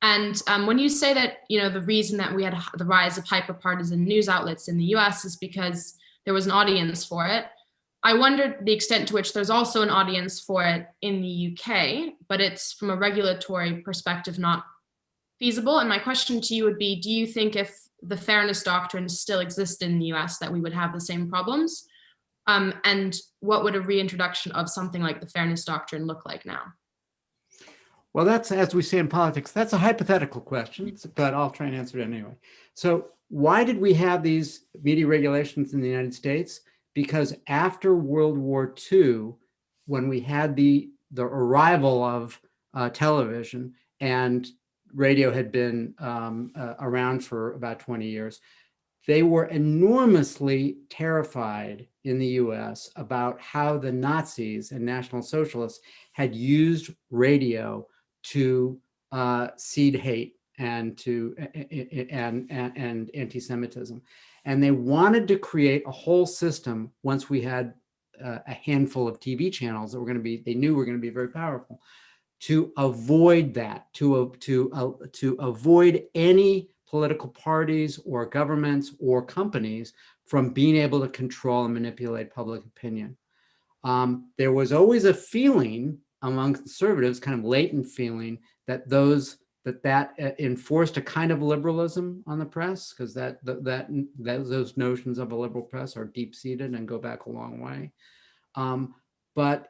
And when you say that the reason that we had the rise of hyperpartisan news outlets in the US is because there was an audience for it, I wondered the extent to which there's also an audience for it in the UK, but it's from a regulatory perspective not feasible. And my question to you would be, do you think if the fairness doctrine still existed in the US that we would have the same problems? And what would a reintroduction of something like the fairness doctrine look like now? Well, that's, as we say in politics, that's a hypothetical question, but I'll try and answer it anyway. So why did we have these media regulations in the United States? Because after World War II, when we had the arrival of television, and radio had been around for about 20 years, they were enormously terrified in the US about how the Nazis and National Socialists had used radio to seed hate and anti-Semitism. And they wanted to create a whole system once we had a handful of TV channels that were going to be, they knew were going to be very powerful, to avoid that, to avoid any political parties or governments or companies from being able to control and manipulate public opinion. There was always a feeling among conservatives, kind of latent feeling, that that enforced a kind of liberalism on the press, because those notions of a liberal press are deep-seated and go back a long way. But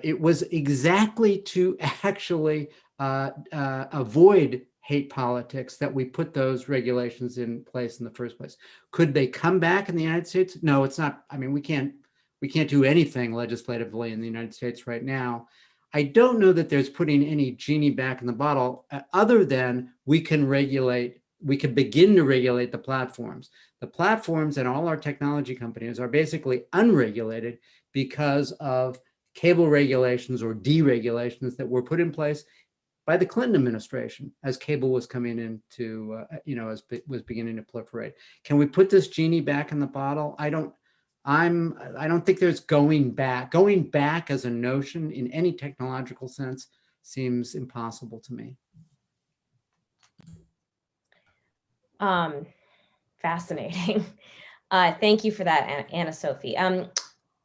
it was exactly to actually avoid hate politics that we put those regulations in place in the first place. Could they come back in the United States? No, it's not. I mean, we can't do anything legislatively in the United States right now. I don't know that there's putting any genie back in the bottle, other than we can begin to regulate the platforms. The platforms and all our technology companies are basically unregulated because of cable regulations or deregulations that were put in place by the Clinton administration as cable was coming into, as it was beginning to proliferate. Can we put this genie back in the bottle? I don't think there's going back. Going back as a notion in any technological sense seems impossible to me. Fascinating. Thank you for that, Anna Sophie.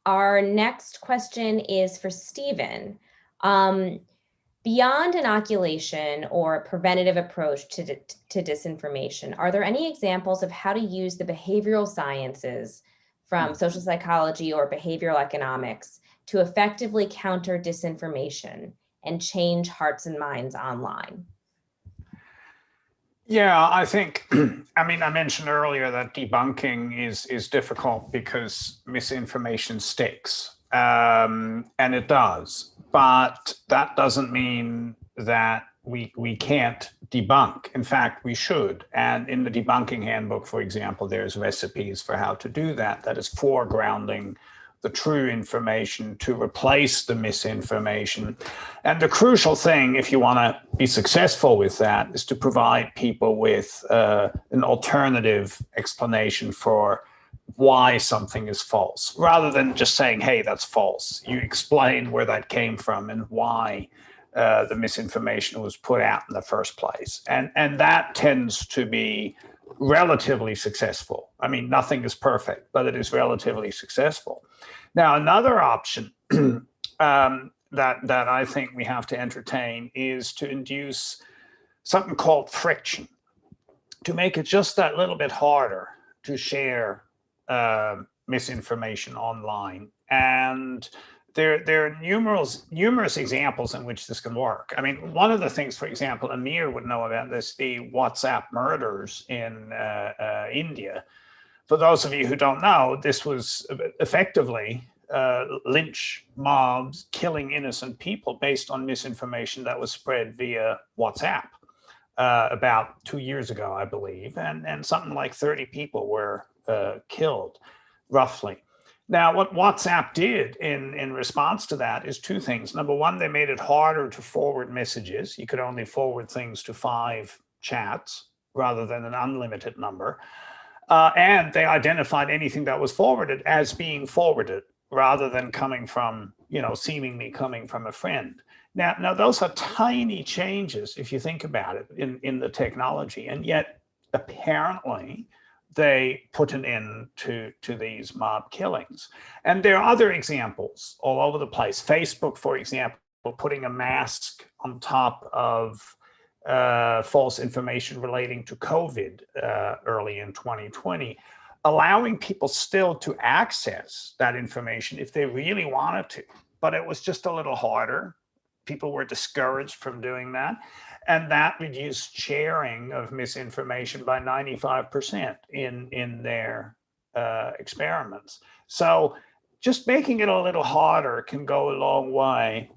Our next question is for Stephen. Beyond inoculation or a preventative approach to disinformation, are there any examples of how to use the behavioral sciences from social psychology or behavioral economics to effectively counter disinformation and change hearts and minds online? Yeah, I think, I mean, I mentioned earlier that debunking is difficult because misinformation sticks, and it does. But that doesn't mean that we can't debunk. In fact, we should. And in the debunking handbook, for example, there's recipes for how to do that. That is foregrounding the true information to replace the misinformation. And the crucial thing, if you want to be successful with that, is to provide people with an alternative explanation for why something is false, rather than just saying, hey, that's false. You explain where that came from and why the misinformation was put out in the first place. And that tends to be relatively successful. I mean, nothing is perfect, but it is relatively successful. Now, another option that I think we have to entertain is to induce something called friction, to make it just that little bit harder to share misinformation online. And there are numerous examples in which this can work. I mean, one of the things, for example, Amir would know about this, the WhatsApp murders in India. For those of you who don't know, this was effectively lynch mobs killing innocent people based on misinformation that was spread via WhatsApp about 2 years ago, I believe. And something like 30 people were killed, roughly. Now, what WhatsApp did in response to that is two things. Number one, they made it harder to forward messages. You could only forward things to 5 chats rather than an unlimited number. And they identified anything that was forwarded as being forwarded rather than coming from, seemingly coming from a friend. Now those are tiny changes, if you think about it, in the technology. And yet, apparently, they put an end to these mob killings. And there are other examples all over the place. Facebook, for example, putting a mask on top of false information relating to COVID early in 2020, allowing people still to access that information if they really wanted to. But it was just a little harder. People were discouraged from doing that. And that reduced sharing of misinformation by 95% in their experiments. So just making it a little harder can go a long way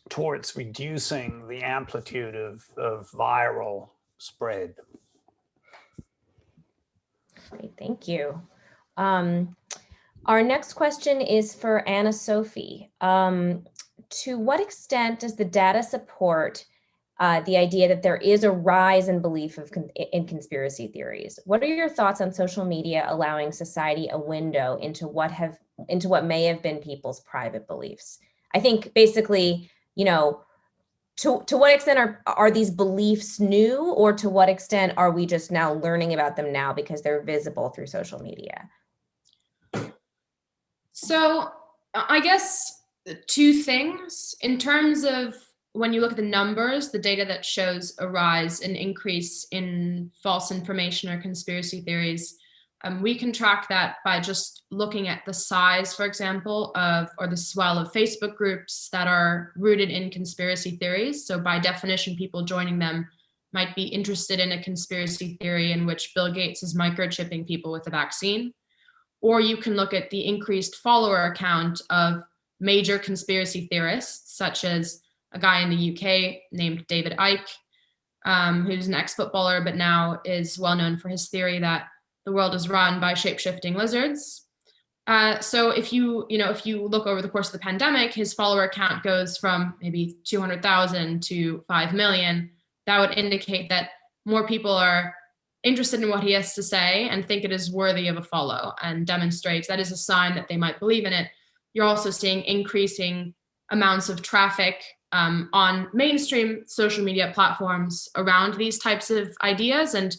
towards reducing the amplitude of viral spread. Great, thank you. Our next question is for Anna Sophie. To what extent does the data support the idea that there is a rise in belief in conspiracy theories? What are your thoughts on social media allowing society a window into what may have been people's private beliefs? I think basically, to what extent are these beliefs new, or to what extent are we just now learning about them now because they're visible through social media? So I guess 2 things. In terms of when you look at the numbers, the data that shows a rise, an increase in false information or conspiracy theories, we can track that by just looking at the size, for example, or the swell of Facebook groups that are rooted in conspiracy theories. So by definition, people joining them might be interested in a conspiracy theory in which Bill Gates is microchipping people with a vaccine. Or you can look at the increased follower count of major conspiracy theorists, such as a guy in the UK named David Icke, who's an ex-footballer, but now is well known for his theory that the world is run by shape-shifting lizards. So if you look over the course of the pandemic, his follower count goes from maybe 200,000 to 5 million. That would indicate that more people are interested in what he has to say and think it is worthy of a follow, and demonstrates that is a sign that they might believe in it. You're also seeing increasing amounts of traffic on mainstream social media platforms around these types of ideas. And,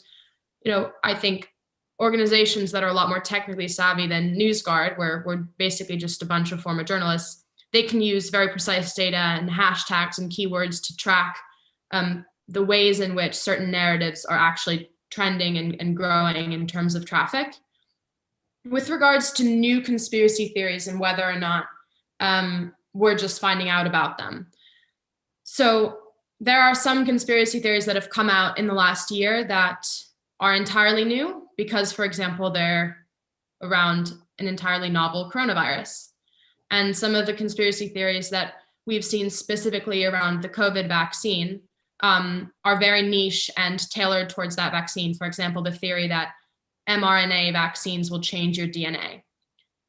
I think organizations that are a lot more technically savvy than Newsguard, where we're basically just a bunch of former journalists, they can use very precise data and hashtags and keywords to track the ways in which certain narratives are actually trending and growing in terms of traffic. With regards to new conspiracy theories and whether or not we're just finding out about them. So there are some conspiracy theories that have come out in the last year that are entirely new because, for example, they're around an entirely novel coronavirus. And some of the conspiracy theories that we've seen specifically around the COVID vaccine are very niche and tailored towards that vaccine. For example, the theory that mRNA vaccines will change your DNA.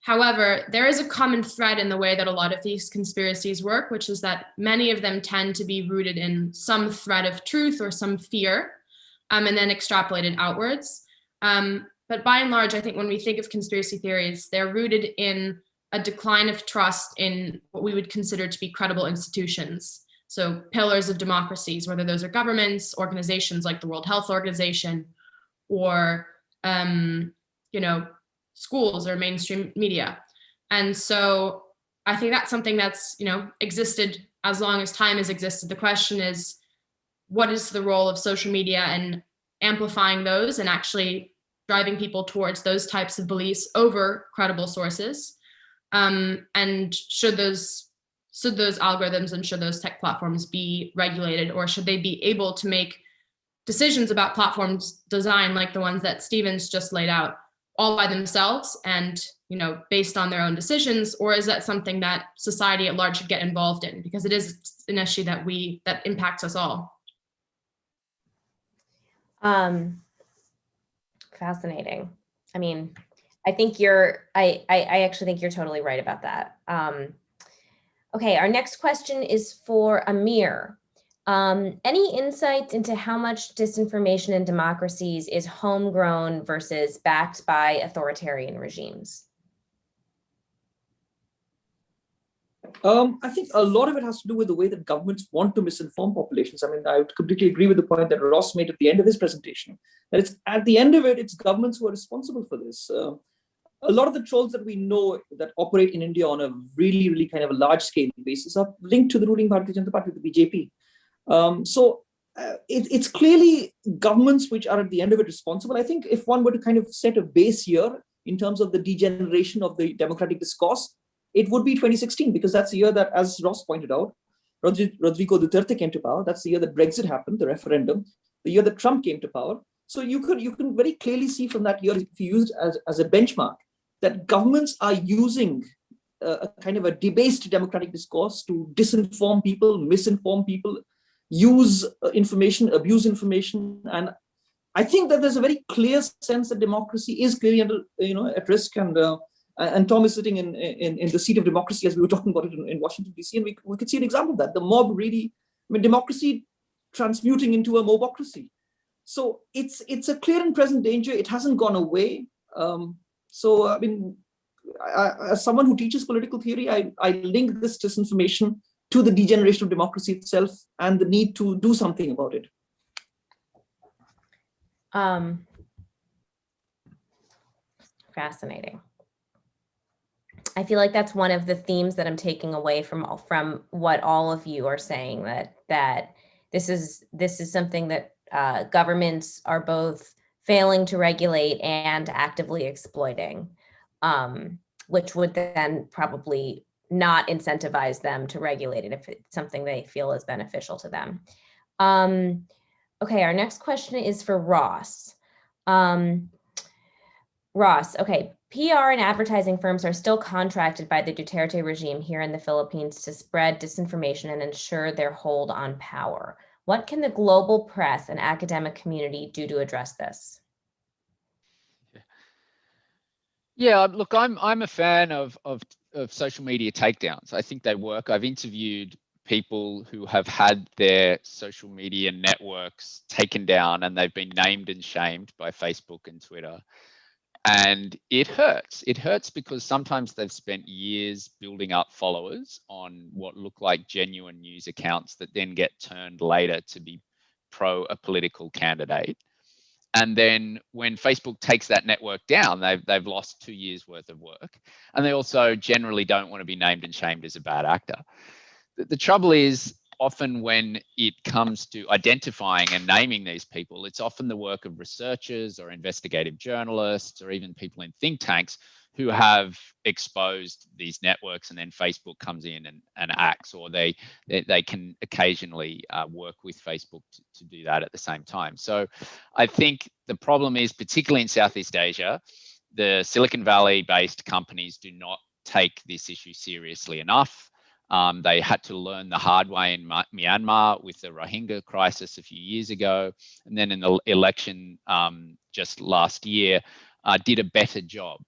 However, there is a common thread in the way that a lot of these conspiracies work, which is that many of them tend to be rooted in some thread of truth or some fear, and then extrapolated outwards. But by and large, I think when we think of conspiracy theories, they're rooted in a decline of trust in what we would consider to be credible institutions. So pillars of democracies, whether those are governments, organizations like the World Health Organization, or schools or mainstream media. And so I think that's something that's existed as long as time has existed. The question is, what is the role of social media and amplifying those and actually driving people towards those types of beliefs over credible sources? And should those algorithms and should those tech platforms be regulated, or should they be able to make decisions about platforms design like the ones that Stevens just laid out all by themselves and based on their own decisions? Or is that something that society at large should get involved in, because it is an issue that impacts us all? Fascinating. I mean, I think I actually think you're totally right about that. Okay, our next question is for Amir. Any insights into how much disinformation in democracies is homegrown versus backed by authoritarian regimes? I think a lot of it has to do with the way that governments want to misinform populations. I mean, I would completely agree with the point that Ross made at the end of his presentation, that it's at the end of it, it's governments who are responsible for this. A lot of the trolls that we know that operate in India on a really, really kind of a large scale basis are linked to the ruling Bharatiya Janata Party, the BJP. It's clearly governments which are at the end of it responsible. I think if one were to kind of set a base year in terms of the degeneration of the democratic discourse, it would be 2016, because that's the year that, as Ross pointed out, Rodrigo Duterte came to power. That's the year that Brexit happened, the referendum, the year that Trump came to power. So you can very clearly see from that year, if you use it as a benchmark, that governments are using a kind of a debased democratic discourse to disinform people, misinform people, use information, abuse information. And I think that there's a very clear sense that democracy is clearly under, at risk. And Tom is sitting in the seat of democracy, as we were talking about it in Washington, D.C., and we could see an example of that. The mob really, democracy transmuting into a mobocracy. So it's a clear and present danger. It hasn't gone away. As someone who teaches political theory, I link this disinformation to the degeneration of democracy itself and the need to do something about it. Fascinating. I feel like that's one of the themes that I'm taking away from what all of you are saying, that this is something that governments are both failing to regulate and actively exploiting, which would then probably not incentivize them to regulate it if it's something they feel is beneficial to them. Okay, our next question is for Ross. Ross, okay, PR and advertising firms are still contracted by the Duterte regime here in the Philippines to spread disinformation and ensure their hold on power. What can the global press and academic community do to address this? Yeah, look, I'm a fan of social media takedowns. I think they work. I've interviewed people who have had their social media networks taken down, and they've been named and shamed by Facebook and Twitter. And it hurts. It hurts because sometimes they've spent years building up followers on what look like genuine news accounts that then get turned later to be pro a political candidate. And then when Facebook takes that network down, they've lost 2 years worth of work. And they also generally don't want to be named and shamed as a bad actor. The trouble is, often when it comes to identifying and naming these people, it's often the work of researchers or investigative journalists or even people in think tanks who have exposed these networks, and then Facebook comes in and acts, or they can occasionally work with Facebook to do that at the same time. So I think the problem is, particularly in Southeast Asia, the Silicon Valley based companies do not take this issue seriously enough. They had to learn the hard way in Myanmar with the Rohingya crisis a few years ago, and then in the election just last year, did a better job.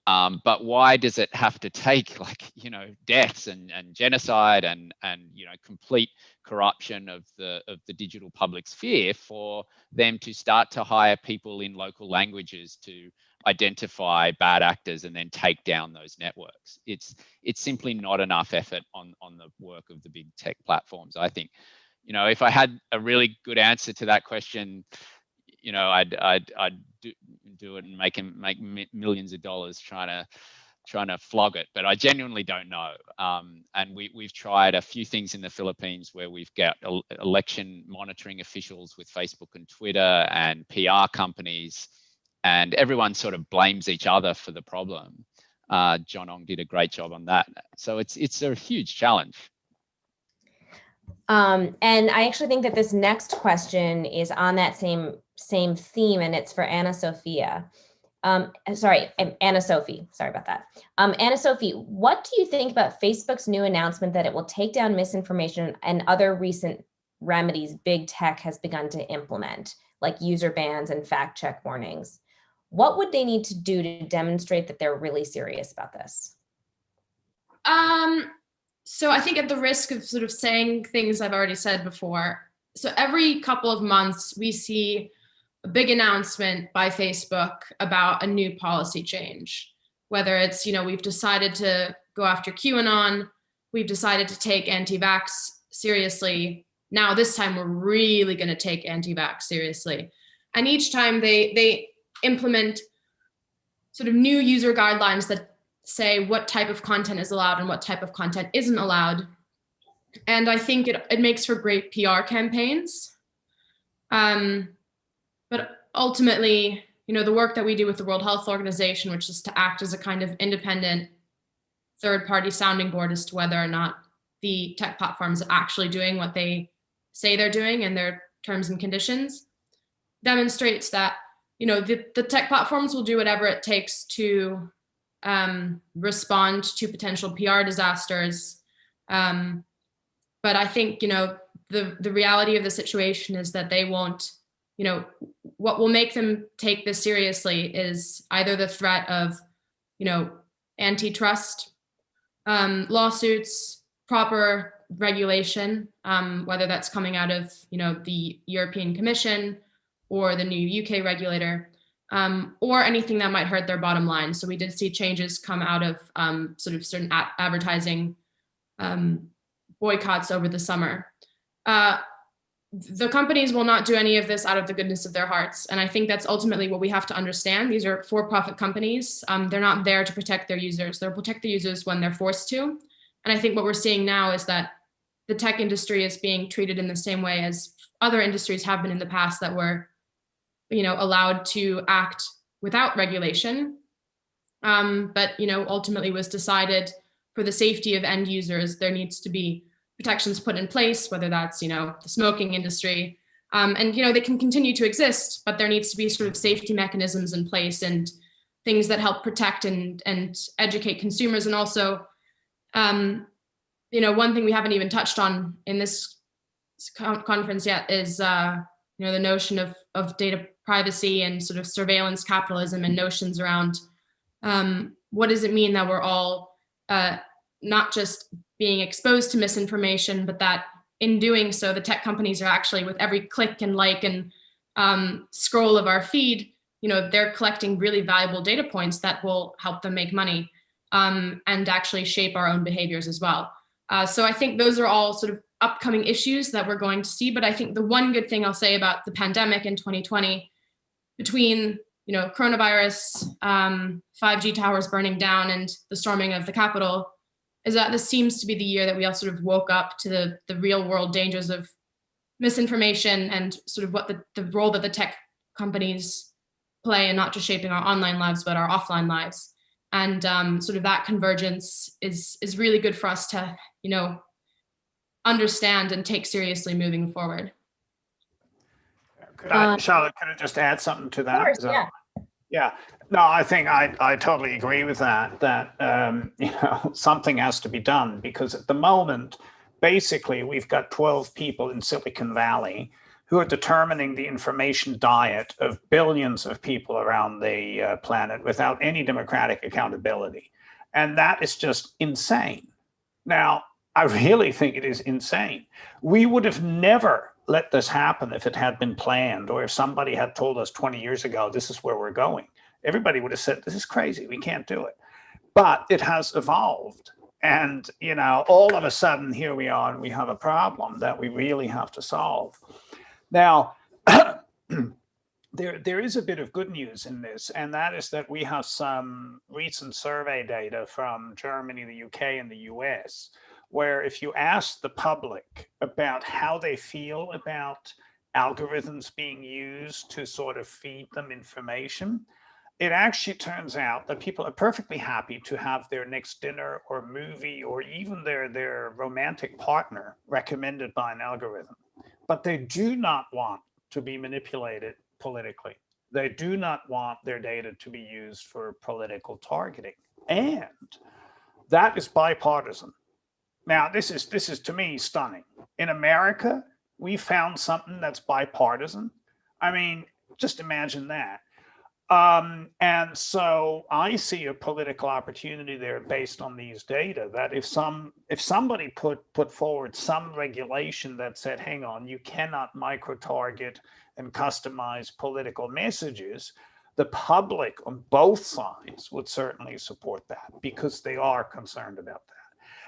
But why does it have to take, like, deaths and genocide and complete corruption of the digital public sphere for them to start to hire people in local languages to identify bad actors and then take down those networks? It's simply not enough effort on the work of the big tech platforms. I think, if I had a really good answer to that question, I'd do it and make millions of dollars trying to flog it, but I genuinely don't know. And we've tried a few things in the Philippines where we've got election monitoring officials with Facebook and Twitter and PR companies, and everyone sort of blames each other for the problem. John Ong did a great job on that. So it's a huge challenge. And I actually think that this next question is on that same theme, and it's for Anna Sophia. Anna Sophie, sorry about that. Anna Sophie, what do you think about Facebook's new announcement that it will take down misinformation and other recent remedies big tech has begun to implement, like user bans and fact check warnings? What would they need to do to demonstrate that they're really serious about this? So I think, at the risk of sort of saying things I've already said before, so every couple of months we see a big announcement by Facebook about a new policy change, whether it's, we've decided to go after QAnon, we've decided to take anti-vax seriously. Now this time we're really going to take anti-vax seriously. And each time they implement sort of new user guidelines that say what type of content is allowed and what type of content isn't allowed. And I think it makes for great PR campaigns. But ultimately, the work that we do with the World Health Organization, which is to act as a kind of independent third-party sounding board as to whether or not the tech platforms are actually doing what they say they're doing in their terms and conditions, demonstrates that, the tech platforms will do whatever it takes to respond to potential PR disasters. But I think, the reality of the situation is that they won't, what will make them take this seriously is either the threat of, antitrust lawsuits, proper regulation, whether that's coming out of, the European Commission or the new UK regulator, or anything that might hurt their bottom line. So we did see changes come out of sort of certain advertising boycotts over the summer. The companies will not do any of this out of the goodness of their hearts. And I think that's ultimately what we have to understand. These are for-profit companies. They're not there to protect their users. They'll protect the users when they're forced to. And I think what we're seeing now is that the tech industry is being treated in the same way as other industries have been in the past that were, allowed to act without regulation. But, ultimately was decided for the safety of end users, there needs to be protections put in place, whether that's, the smoking industry. And, they can continue to exist, but there needs to be sort of safety mechanisms in place and things that help protect and educate consumers. And also, one thing we haven't even touched on in this conference yet is, the notion of data privacy and sort of surveillance capitalism and notions around what does it mean that we're all not just being exposed to misinformation, but that in doing so, the tech companies are actually, with every click and like and scroll of our feed, they're collecting really valuable data points that will help them make money and actually shape our own behaviors as well. So I think those are all sort of upcoming issues that we're going to see. But I think the one good thing I'll say about the pandemic in 2020 between coronavirus, 5G towers burning down, and the storming of the Capitol, is that this seems to be the year that we all sort of woke up to the real world dangers of misinformation and sort of what the role that the tech companies play in not just shaping our online lives, but our offline lives. And sort of that convergence is really good for us to, understand and take seriously moving forward. Charlotte, could I just add something to that? Of course, yeah. Yeah, no, I think I totally agree with that, something has to be done, because at the moment, basically, we've got 12 people in Silicon Valley who are determining the information diet of billions of people around the planet without any democratic accountability. And that is just insane. Now, I really think it is insane. We would have never let this happen if it had been planned, or if somebody had told us 20 years ago, this is where we're going. Everybody would have said, this is crazy, we can't do it. But it has evolved. And, all of a sudden, here we are, and we have a problem that we really have to solve. Now, there is a bit of good news in this, and that is that we have some recent survey data from Germany, the UK, and the US, where if you ask the public about how they feel about algorithms being used to sort of feed them information, it actually turns out that people are perfectly happy to have their next dinner or movie or even their romantic partner recommended by an algorithm. But they do not want to be manipulated politically. They do not want their data to be used for political targeting. And that is bipartisan. Now, this is to me stunning. In America, we found something that's bipartisan. I mean, just imagine that. And so I see a political opportunity there based on these data, that if somebody put forward some regulation that said, hang on, you cannot micro-target and customize political messages, the public on both sides would certainly support that, because they are concerned about that.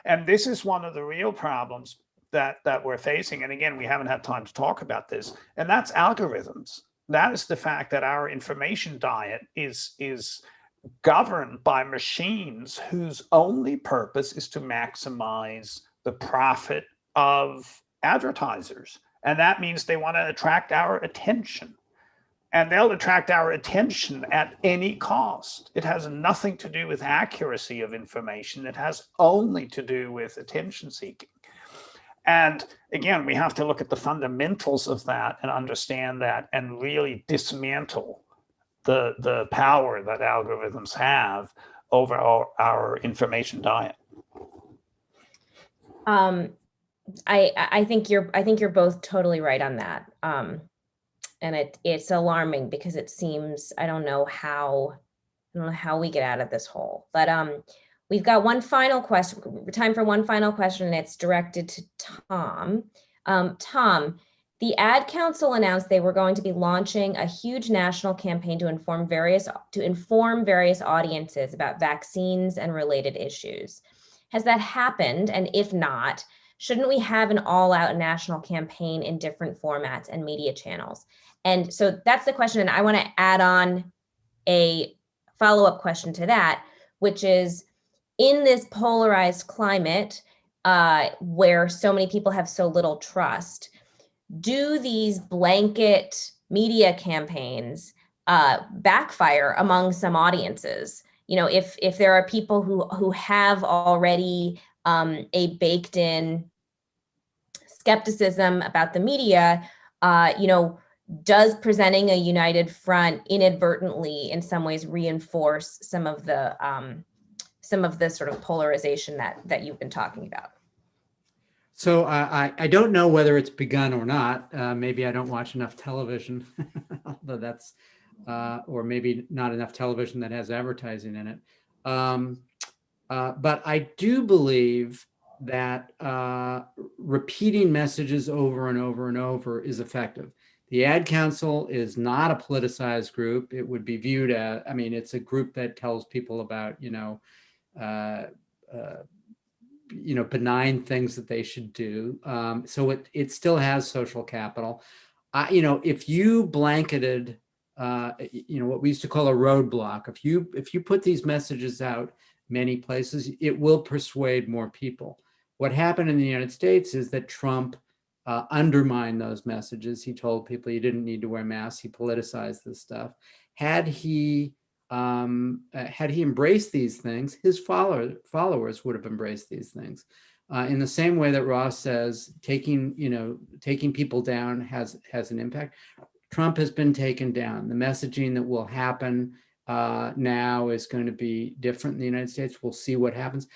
And this is one of the real problems that we're facing. And again, we haven't had time to talk about this, and that's algorithms. That is the fact that our information diet is governed by machines whose only purpose is to maximize the profit of advertisers. And that means they want to attract our attention. And they'll attract our attention at any cost. It has nothing to do with accuracy of information. It has only to do with attention seeking. And again, we have to look at the fundamentals of that and understand that, and really dismantle the power that algorithms have over our information diet. I think you're both totally right on that. And it's alarming, because it seems, I don't know how we get out of this hole. But we've got one final question, time for one final question, and it's directed to Tom. Tom, the Ad Council announced they were going to be launching a huge national campaign to inform various audiences about vaccines and related issues. Has that happened? And if not, shouldn't we have an all-out national campaign in different formats and media channels? And so that's the question. And I want to add on a follow-up question to that, which is, in this polarized climate where so many people have so little trust, do these blanket media campaigns backfire among some audiences? If there are people who have already a baked in skepticism about the media, does presenting a united front inadvertently in some ways reinforce some of the sort of polarization that you've been talking about? So I don't know whether it's begun or not. Maybe I don't watch enough television, although that's, or maybe not enough television that has advertising in it. But I do believe that repeating messages over and over and over is effective. The Ad Council is not a politicized group. It would be viewed as, I mean, it's a group that tells people about, benign things that they should do. So it still has social capital. If you blanketed what we used to call a roadblock. If you put these messages out many places, it will persuade more people. What happened in the United States is that Trump undermined those messages. He told people you didn't need to wear masks. He politicized this stuff. Had he embraced these things, his followers would have embraced these things. In the same way that Ross says, taking people down has an impact. Trump has been taken down. The messaging that will happen now is going to be different in the United States. We'll see what happens.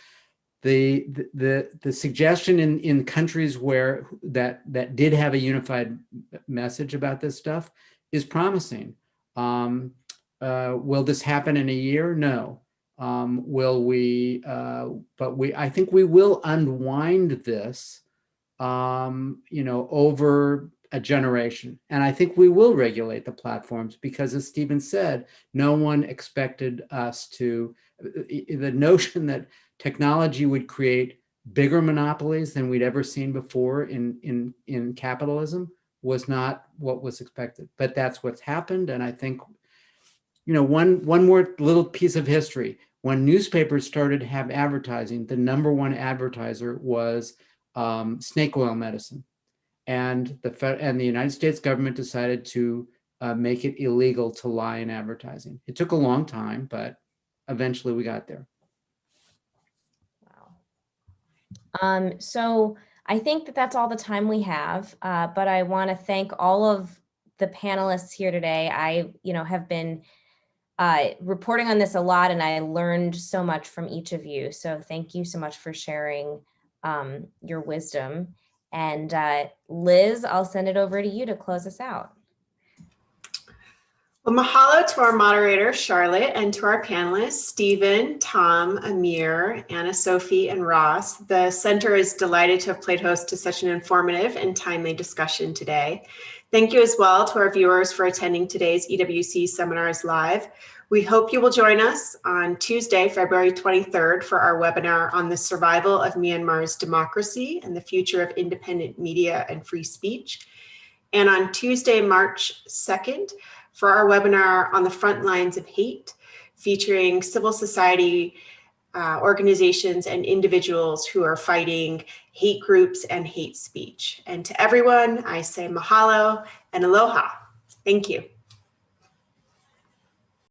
The suggestion in countries where that did have a unified message about this stuff is promising. Will this happen in a year? No. Will we? But I think we will unwind this, over a generation. And I think we will regulate the platforms because, as Stephen said, no one expected us to. The notion that technology would create bigger monopolies than we'd ever seen before in capitalism was not what was expected. But that's what's happened. And I think, one more little piece of history. When newspapers started to have advertising, the number one advertiser was snake oil medicine. And the United States government decided to make it illegal to lie in advertising. It took a long time, but eventually we got there. Wow. So I think that's all the time we have, but I want to thank all of the panelists here today. I, have been reporting on this a lot, and I learned so much from each of you. So thank you so much for sharing your wisdom. And Liz, I'll send it over to you to close us out. Well, mahalo to our moderator, Charlotte, and to our panelists, Stephen, Tom, Amir, Anna Sophie, and Ross. The center is delighted to have played host to such an informative and timely discussion today. Thank you as well to our viewers for attending today's EWC Seminars Live. We hope you will join us on Tuesday, February 23rd for our webinar on the survival of Myanmar's democracy and the future of independent media and free speech. And on Tuesday, March 2nd, for our webinar on the front lines of hate, featuring civil society organizations and individuals who are fighting hate groups and hate speech. And to everyone, I say mahalo and aloha. Thank you.